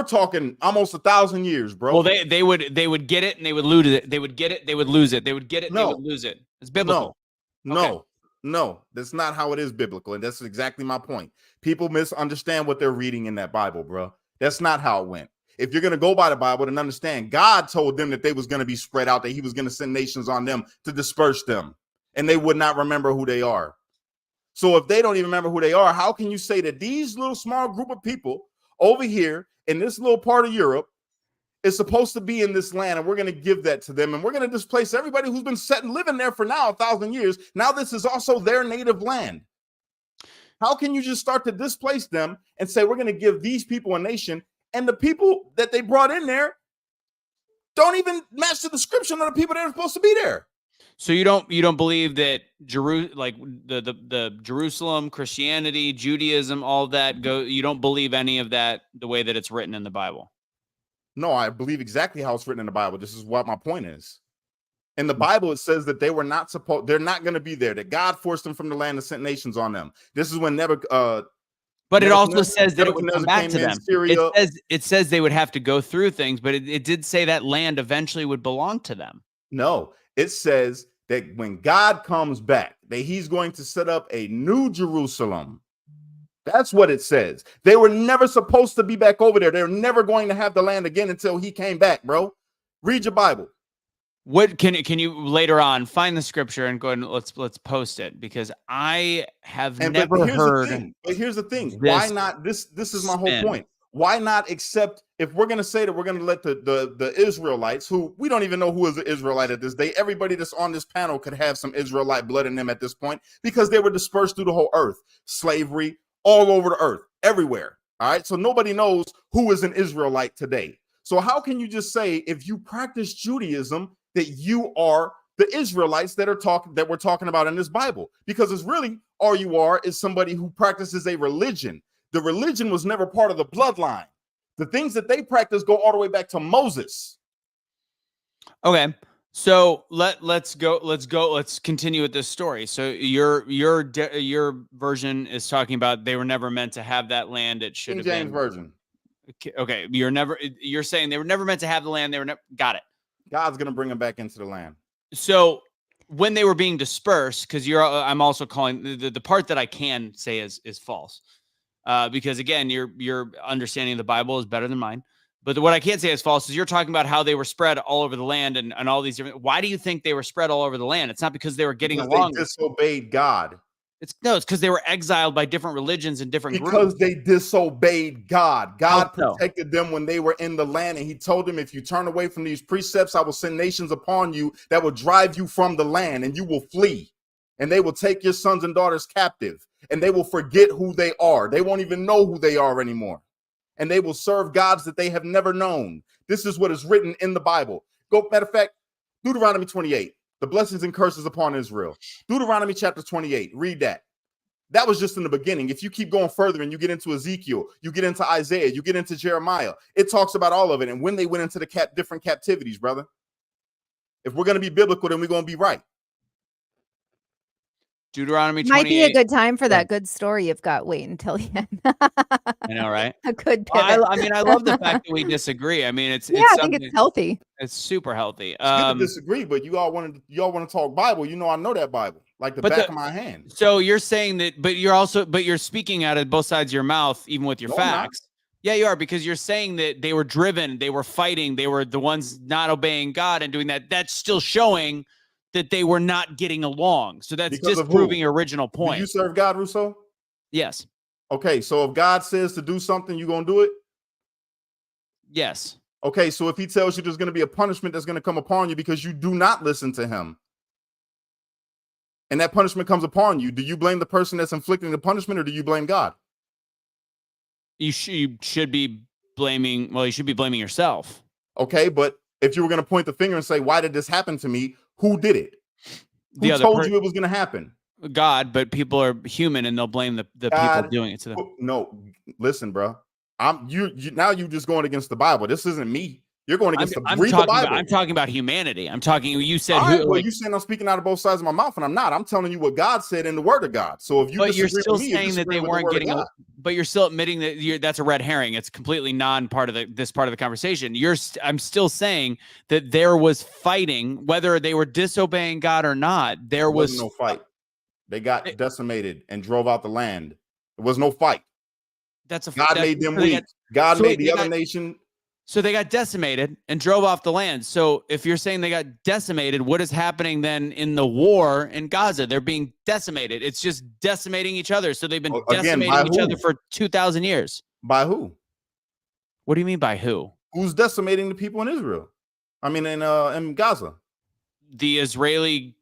talking almost 1,000 years, bro. Well, they would get it and they would lose it. They would get it, they would lose it. They would get it, they would lose it. It's biblical. No, that's not how it is biblical, and that's exactly my point. People misunderstand what they're reading in that Bible, bro. That's not how it went. If you're going to go by the Bible and understand, God told them that they was going to be spread out, that he was going to send nations on them to disperse them, and they would not remember who they are. So if they don't even remember who they are, how can you say that these little small group of people over here in this little part of Europe is supposed to be in this land, and we're going to give that to them, and we're going to displace everybody who's been set and living there for now 1,000 years. Now this is also their native land. How can you just start to displace them and say we're going to give these people a nation, and the people that they brought in there don't even match the description of the people that are supposed to be there? So you don't believe that the Jerusalem, Christianity, Judaism, all that you don't believe any of that the way that it's written in the Bible? No, I believe exactly how it's written in the Bible. This is what my point is. In the Bible, it says that they're not going to be there, that God forced them from the land and sent nations on them. This is when but it also says that it would come back to them. It says they would have to go through things, but it did say that land eventually would belong to them. No, it says that when God comes back, that he's going to set up a new Jerusalem. That's what it says. They were never supposed to be back over there. They're never going to have the land again until he came back, bro. Read your Bible. What can you later on find the scripture and go and let's post it, because I have never heard. But here's the thing. Why not? This is my whole point. Why not accept, if we're going to say that we're going to let the Israelites, who we don't even know who is an Israelite at this day, everybody that's on this panel could have some Israelite blood in them at this point, because they were dispersed through the whole earth, slavery all over the earth, everywhere. All right. So nobody knows who is an Israelite today. So how can you just say, if you practice Judaism, that you are the Israelites that we're talking about in this Bible? Because it's really all you are is somebody who practices a religion. The religion was never part of the bloodline. The things that they practice go all the way back to Moses. Okay. So let's continue with this story. So your version is talking about they were never meant to have that land. It should have been King James version. Okay. You're saying they were never meant to have the land. Got it. God's going to bring them back into the land. So when they were being dispersed, because I'm also calling the part that I can say is false, because again, your understanding of the Bible is better than mine. But what I can't say is false is you're talking about how they were spread all over the land and all these different. Why do you think they were spread all over the land? It's not because they were getting along. They disobeyed God. It's because they were exiled by different religions and different groups. Because they disobeyed God. God protected them when they were in the land, and he told them, if you turn away from these precepts, I will send nations upon you that will drive you from the land, and you will flee. And they will take your sons and daughters captive, and they will forget who they are. They won't even know who they are anymore. And they will serve gods that they have never known. This is what is written in the Bible. Matter of fact, Deuteronomy 28. The blessings and curses upon Israel. Deuteronomy chapter 28. Read that. That was just in the beginning. If you keep going further and you get into Ezekiel, you get into Isaiah, you get into Jeremiah, it talks about all of it and when they went into the different captivities, brother. If we're going to be biblical, then we're going to be right. Deuteronomy 28. Might be a good time for that good story you've got. Wait until the end. I know, right? A good well, I mean, I love the fact that we disagree. I mean, I think it's healthy. It's super healthy. It's good to disagree, but y'all want to talk Bible. You know, I know that Bible like the back of my hand. So you're saying that, but you're speaking out of both sides of your mouth, even with your facts. Yeah, you are, because you're saying that they were driven, they were fighting, they were the ones not obeying God and doing that. That's still showing that they were not getting along. So that's disproving your original point. Do you serve God, Russo? Yes. Okay, so if God says to do something, you gonna do it? Yes. Okay, so if he tells you there's going to be a punishment that's going to come upon you because you do not listen to him, and that punishment comes upon you, do you blame the person that's inflicting the punishment, or do you blame God? You should be blaming, well, you should be blaming yourself. Okay, but if you were going to point the finger and say, why did this happen to me? Who did it? Who told you it was going to happen? God, but people are human and they'll blame the people doing it to them. No, listen, bro. You now you just going against the Bible. This isn't me. You're going against the Bible. I'm talking about humanity. I'm talking. You said, you saying I'm speaking out of both sides of my mouth, and I'm not. I'm telling you what God said in the Word of God. So if you, you're still saying that they weren't getting, but you're still admitting that that's a red herring. It's completely non-part of this part of the conversation. I'm still saying that there was fighting, whether they were disobeying God or not. There was no fight. They got decimated and drove out the land. There was no fight. God made them weak. God made the other nation. So they got decimated and drove off the land. So if you're saying they got decimated, what is happening then in the war in Gaza? They're being decimated. It's just decimating each other. So they've been decimating each other for 2,000 years. By who? What do you mean by who? Who's decimating the people in Israel? I mean, in Gaza. The Israeli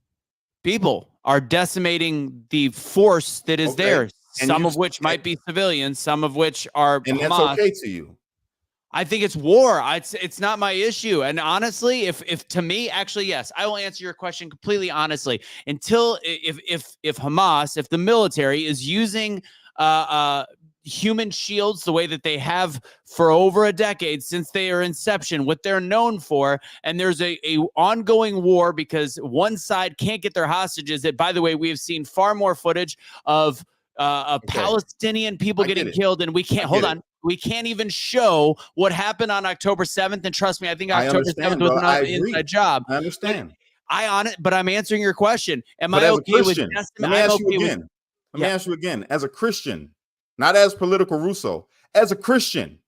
people are decimating the force that is there. Some of which might be civilians, some of which are and Hamas. That's okay to you. I think it's war. It's not my issue. And honestly, if to me, actually, yes, I will answer your question completely honestly. Until if Hamas, if the military is using human shields the way that they have for over a decade since their inception, what they're known for, and there's a ongoing war because one side can't get their hostages. That, by the way, we have seen far more footage of Palestinian people getting killed, and we can't we can't even show what happened on October 7th. And trust me, I think October 7th was not an inside job. I understand. But I'm answering your question. Am I okay with Let me ask you again. Let me ask you again. As a Christian, not as political Russo, as a Christian,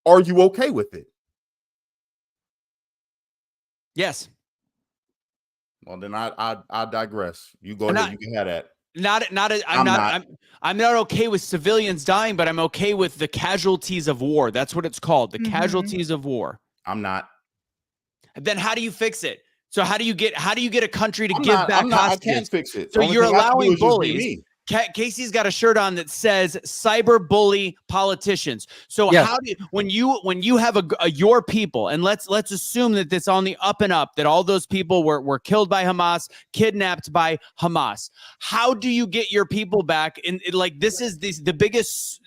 are you okay with it? Yes. Well, then I digress. You go ahead. You can have that. I'm not okay with civilians dying, but I'm okay with the casualties of war. That's what it's called. The casualties of war. I'm not. Then how do you fix it? So how do you get a country to give back hostages? I can't fix it. So you're allowing bullies. Casey's got a shirt on that says cyber bully politicians. So how do you, when you have your people, and let's assume that it's on the up and up, that all those people were killed by Hamas, kidnapped by Hamas. How do you get your people back? And like, this is the biggest,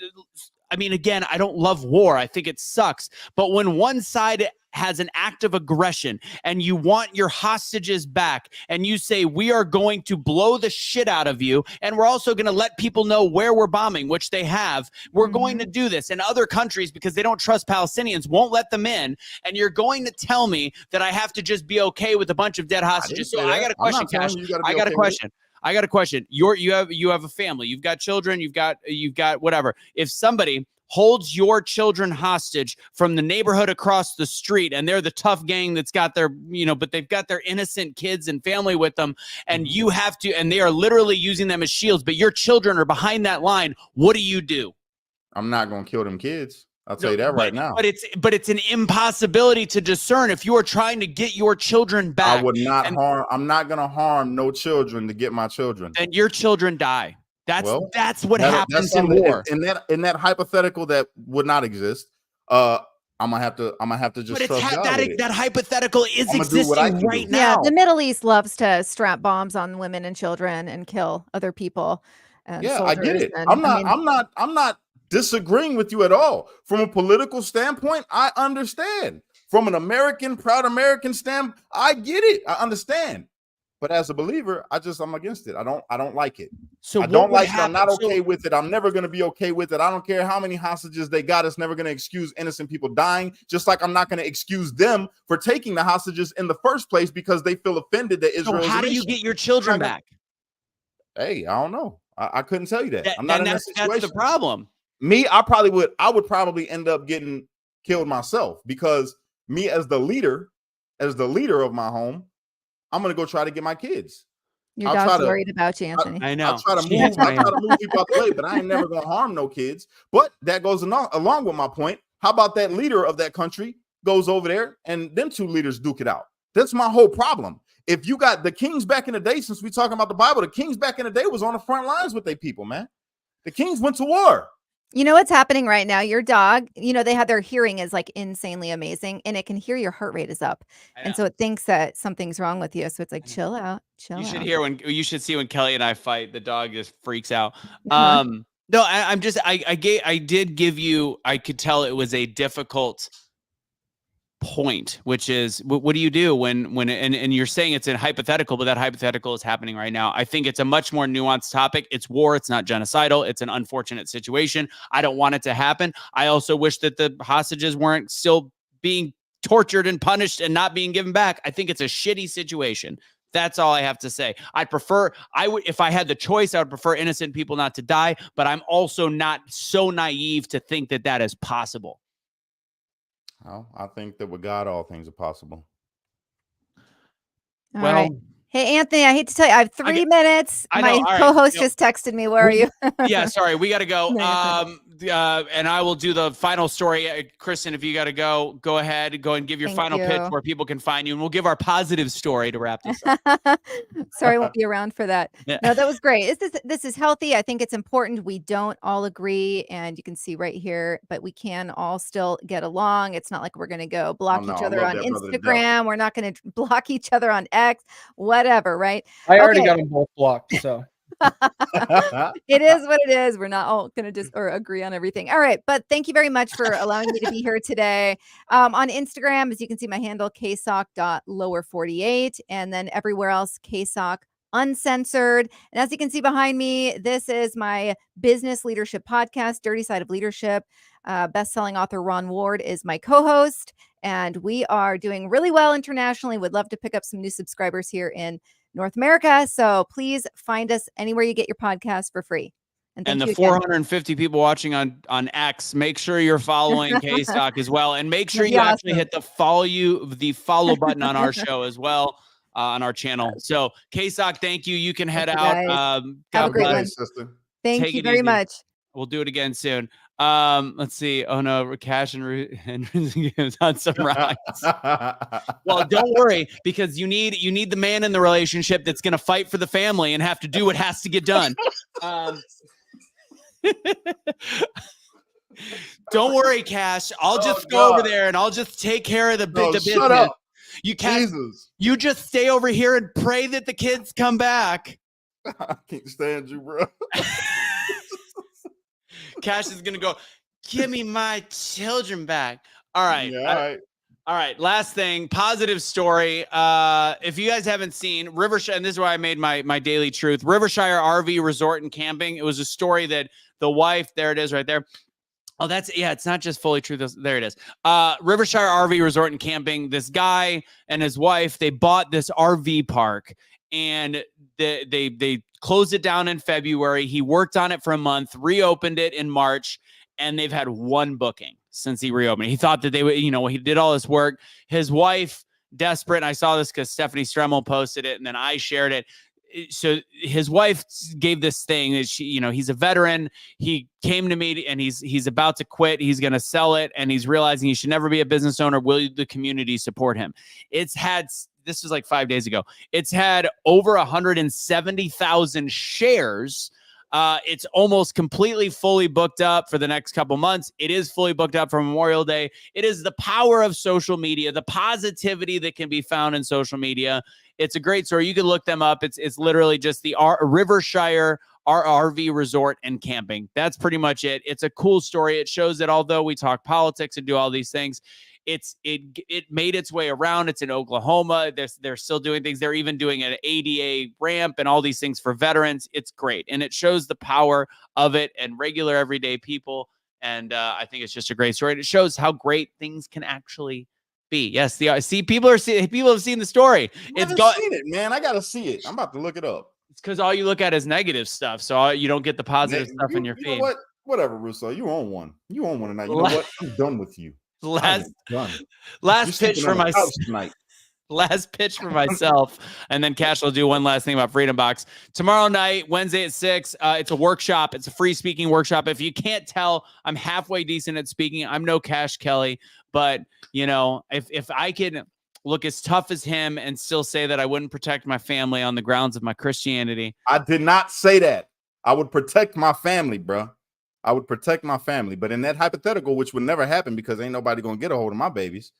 I mean, again, I don't love war. I think it sucks. But when one side has an act of aggression and you want your hostages back and you say, we are going to blow the shit out of you, and we're also going to let people know where we're bombing, which they have. We're going to do this. And other countries, because they don't trust Palestinians, won't let them in. And you're going to tell me that I have to just be okay with a bunch of dead hostages. So I got a question, Cash. I got a question. I got a question. You have a family. You've got children. You've got whatever. If somebody holds your children hostage from the neighborhood across the street, and they're the tough gang that's got their, but they've got their innocent kids and family with them, and you have to, and they are literally using them as shields, but your children are behind that line, what do? I'm not gonna kill them kids. I'll tell you that right now. But it's an impossibility to discern if you are trying to get your children back. I would not harm. I'm not gonna harm no children to get my children. And your children die. That's what happens in war. In that hypothetical that would not exist, I'm gonna have to just. But that hypothetical is existing right now. Yeah, the Middle East loves to strap bombs on women and children and kill other people. Yeah, I get it. I'm not disagreeing with you at all. From a political standpoint, I understand. From an proud American standpoint, I get it. I understand. But as a believer, I'm against it. I don't like it. So I don't like it. I'm not okay with it. I'm never going to be okay with it. I don't care how many hostages they got. It's never going to excuse innocent people dying. Just like I'm not going to excuse them for taking the hostages in the first place because they feel offended that Israel. So how do you get your children back? Hey, I don't know. I couldn't tell you that. I'm not in that situation. That's the problem. Me, I would probably end up getting killed myself, because me as the leader of my home, I'm going to go try to get my kids. Your dog's worried about you, Anthony. I know. I try to move people out the way, but I ain't never going to harm no kids. But that goes along with my point. How about that leader of that country goes over there and them two leaders duke it out? That's my whole problem. If you got the kings back in the day, since we're talking about the Bible, the kings back in the day was on the front lines with their people, man. The kings went to war. You know what's happening right now? Your dog, they have their hearing is like insanely amazing, and it can hear your heart rate is up. And so it thinks that something's wrong with you. So it's like, chill out. You should see when Kelly and I fight, the dog just freaks out. No, I did give you, I could tell it was a difficult point, which is what do you do when and you're saying it's a hypothetical, but that hypothetical is happening right now. I think it's a much more nuanced topic. It's war. It's not genocidal. It's an unfortunate situation. I don't want it to happen. I also wish that the hostages weren't still being tortured and punished and not being given back. I think it's a shitty situation. That's all I have to say. If I had the choice, I would prefer innocent people not to die, but I'm also not so naive to think that that is possible. Well, I think that with God, all things are possible. All right. Hey, Anthony, I hate to tell you, I have 3 minutes. My co-host just texted me. Where are you? Yeah, sorry. We got to go. And I will do the final story. Kristen, if you got to go ahead. Go and give your final pitch where people can find you. And we'll give our positive story to wrap this up. Sorry, I won't be around for that. Yeah. No, that was great. This is healthy. I think it's important. We don't all agree. And you can see right here, but we can all still get along. It's not like we're going to go block each other on Instagram. We're not going to block each other on X, whatever, right? I already got them both blocked, so. It is what it is. We're not all going to agree on everything. All right. But thank you very much for allowing me to be here today. On Instagram, as you can see, my handle, KSOK.lower48. And then everywhere else, KSOK Uncensored. And as you can see behind me, this is my business leadership podcast, Dirty Side of Leadership. Best-selling author Ron Ward is my co-host. And we are doing really well internationally. Would love to pick up some new subscribers here in North America. So please find us anywhere you get your podcast for free. And the 450 people watching on X, make sure you're following KSOK as well. And make sure you actually hit the follow button on our show as well, on our channel. So KSOK, thank you. You can head out. Have a great one. Thank you very much. We'll do it again soon. Let's see. Oh no, Cash and on some rides. Well, don't worry, because you need the man in the relationship that's going to fight for the family and have to do what has to get done. Don't worry, Cash. I'll just go over there and I'll just take care of the business. Shut up. You just stay over here and pray that the kids come back. I can't stand you, bro. Cash is gonna go. Give me my children back. All right. Yeah, all right. All right, last thing, positive story. If you guys haven't seen Rivershire, and this is why I made my daily truth, Rivershire RV Resort and Camping. It was a story that the wife, there it is right there. Oh, it's not just fully true. There it is. Rivershire RV Resort and Camping. This guy and his wife, they bought this RV park and they closed it down in February. He worked on it for a month, reopened it in March, and they've had one booking since he reopened. He thought that they would, he did all this work. His wife, desperate, and I saw this because Stephanie Stremmel posted it, and then I shared it. So his wife gave this thing that he's a veteran. He came to me and he's about to quit. He's going to sell it. And he's realizing he should never be a business owner. Will the community support him? This was like 5 days ago. It's had over 170,000 shares. It's almost completely fully booked up for the next couple months. It is fully booked up for Memorial Day. It is the power of social media, the positivity that can be found in social media. It's a great story. You can look them up. It's literally just the Rivershire RV Resort and Camping. That's pretty much it. It's a cool story. It shows that although we talk politics and do all these things, it made its way around. It's in Oklahoma. They're still doing things. They're even doing an ADA ramp and all these things for veterans. It's great. And it shows the power of it and regular everyday people. And I think it's just a great story. And it shows how great things can actually be. Yes, people have seen the story. Seen it, man. I gotta see it. I'm about to look it up. It's because all you look at is negative stuff. So you don't get the positive stuff in your feed. You know what? Whatever, Russo. You own one. You own one tonight. You know what? I'm done with you. Last pitch for myself tonight. Last pitch for myself, and then Cash will do one last thing about Freedom Box tomorrow night, Wednesday at 6. It's a workshop. It's a free speaking workshop. If you can't tell, I'm halfway decent at speaking. I'm no Cash Kelly, but if I can look as tough as him and still say that I wouldn't protect my family on the grounds of my Christianity, I did not say that. I would protect my family, bro. I would protect my family. But in that hypothetical, which would never happen because ain't nobody gonna get a hold of my babies,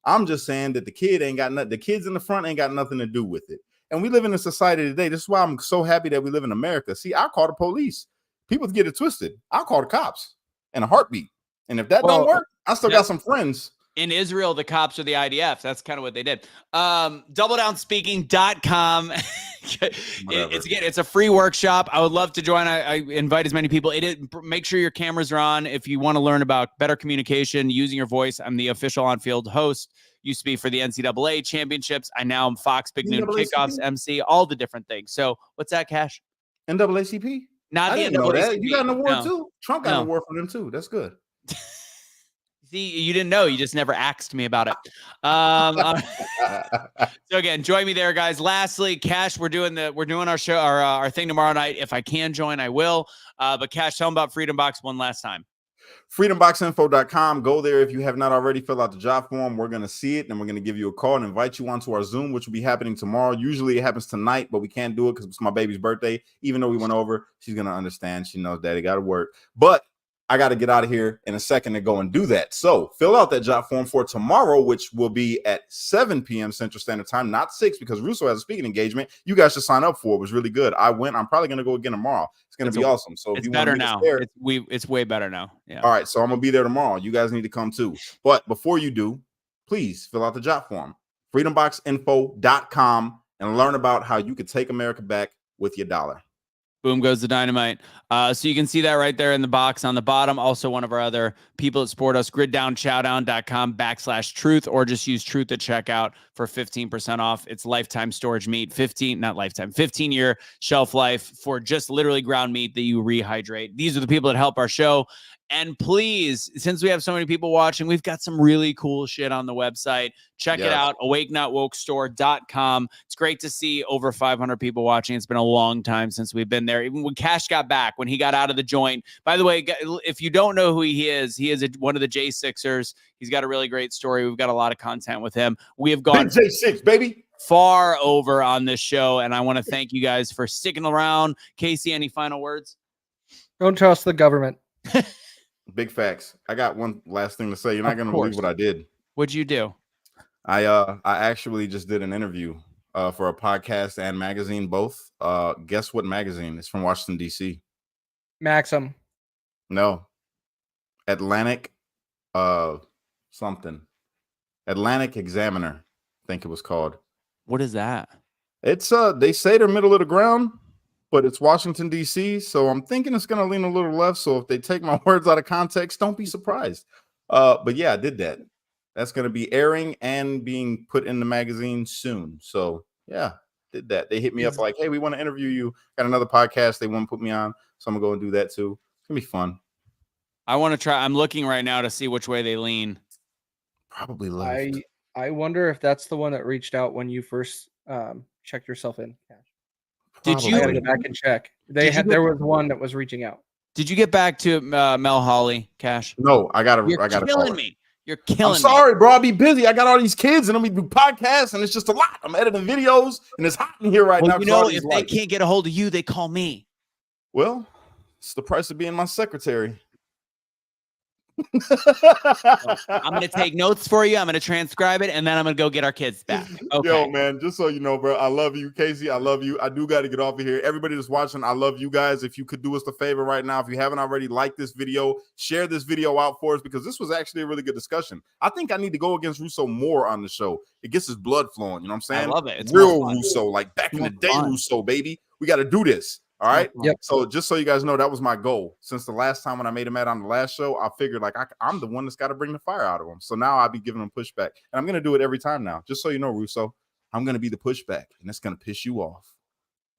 I'm just saying that the kid ain't got nothing. The kids in the front ain't got nothing to do with it. And we live in a society today. This is why I'm so happy that we live in America. See, I call the police. People get it twisted. I'll call the cops in a heartbeat. And if that don't work, I still got some friends. In Israel, the cops are the IDF. That's kind of what they did. DoubleDownSpeaking.com. It's a free workshop. I would love to join. I invite as many people. Make sure your cameras are on. If you want to learn about better communication, using your voice, I'm the official on-field host. Used to be for the NCAA championships. I now am Fox Big Noon Kickoffs MC, all the different things. So what's that, Cash? NAACP? Not the NAACP. You got an award too? Trump got an award for them too. That's good. See, you didn't know. You just never asked me about it. So again, join me there, guys. Lastly, Cash, we're doing our show, our thing tomorrow night. If I can join, I will. But Cash, tell them about Freedom Box one last time. FreedomBoxInfo.com. Go there if you have not already. Fill out the job form. We're going to see it, and we're going to give you a call and invite you onto our Zoom, which will be happening tomorrow. Usually it happens tonight, but we can't do it because it's my baby's birthday. Even though we went over, she's going to understand. She knows Daddy got to work. But I got to get out of here in a second to go and do that. So fill out that job form for tomorrow, which will be at 7 p.m. Central Standard Time, not 6, because Russo has a speaking engagement. You guys should sign up for it. It was really good. I went. I'm probably going to go again tomorrow. It's going to be awesome. So it's better now. It's way better now. Yeah. All right. So I'm going to be there tomorrow. You guys need to come too. But before you do, please fill out the job form. FreedomBoxInfo.com and learn about how you could take America back with your dollar. Boom goes the dynamite. So you can see that right there in the box on the bottom. Also, one of our other people that support us, griddownchowdown.com/truth, or just use truth at checkout for 15% off. It's lifetime storage meat, 15-year shelf life for just literally ground meat that you rehydrate. These are the people that help our show. And please, since we have so many people watching, we've got some really cool shit on the website. Check it out, awakenotwokestore.com. It's great to see over 500 people watching. It's been a long time since we've been there. Even when Cash got back, when he got out of the joint. By the way, if you don't know who he is one of the J6ers. He's got a really great story. We've got a lot of content with him. We have gone Big J6, baby. Far over on this show, and I want to thank you guys for sticking around. Casey, any final words? Don't trust the government. Big facts. I got one last thing to say. You're not going to believe what I did. What'd you do? I actually just did an interview for a podcast and magazine, both. Guess what magazine? It's from Washington, D.C. Maxim. No. Atlantic something. Atlantic Examiner, I think it was called. What is that? It's they say they're middle of the ground, but it's Washington, D.C. So I'm thinking it's gonna lean a little left. So if they take my words out of context, don't be surprised. But yeah, I did that. That's gonna be airing and being put in the magazine soon. So yeah, did that. They hit me up like, hey, we want to interview you. Got another podcast they want to put me on. So I'm gonna go and do that too. It's gonna be fun. I want to try. I'm looking right now to see which way they lean. Probably left. I wonder if that's the one that reached out when you first checked yourself in. Did I you gotta go back and check? There was one that was reaching out. Did you get back to Mel Hawley, Cash? No, I gotta You're call killing her. me. You're killing I'm sorry, bro. I'll be busy. I got all these kids and I'm gonna do podcasts, and it's just a lot. I'm editing videos, and it's hot in here right me. now. You know, if they can't get a hold of you, they call me. Well, it's the price of being my secretary. I'm going to take notes for you. I'm going to transcribe it, and then I'm going to go get our kids back. Okay. Yo, man, just so you know, bro, I love you, Casey. I love you. I do got to get off of here. Everybody that's watching, I love you guys. If you could do us a favor right now, if you haven't already, like this video, share this video out for us, because this was actually a really good discussion. I think I need to go against Russo more on the show. It gets his blood flowing. You know what I'm saying? I love it. It's real Russo, like back in the day, fun. Russo, baby. We got to do this. All right. Yep. So just so you guys know, that was my goal. Since the last time when I made him mad on the last show, I figured like I'm the one that's got to bring the fire out of him. So now I'll be giving him pushback, and I'm gonna do it every time now. Just so you know, Russo, I'm gonna be the pushback, and it's gonna piss you off.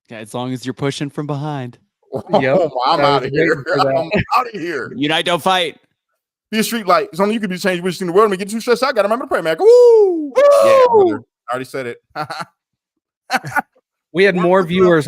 Yeah, as long as you're pushing from behind. Yep. I'm out of here. waiting for I'm out of here. Unite, don't fight. Be a street light. It's only you can be the change which in the world. And get too stressed out. Got to remember to pray, man. Woo! Yeah, brother. I already said it. We had more viewers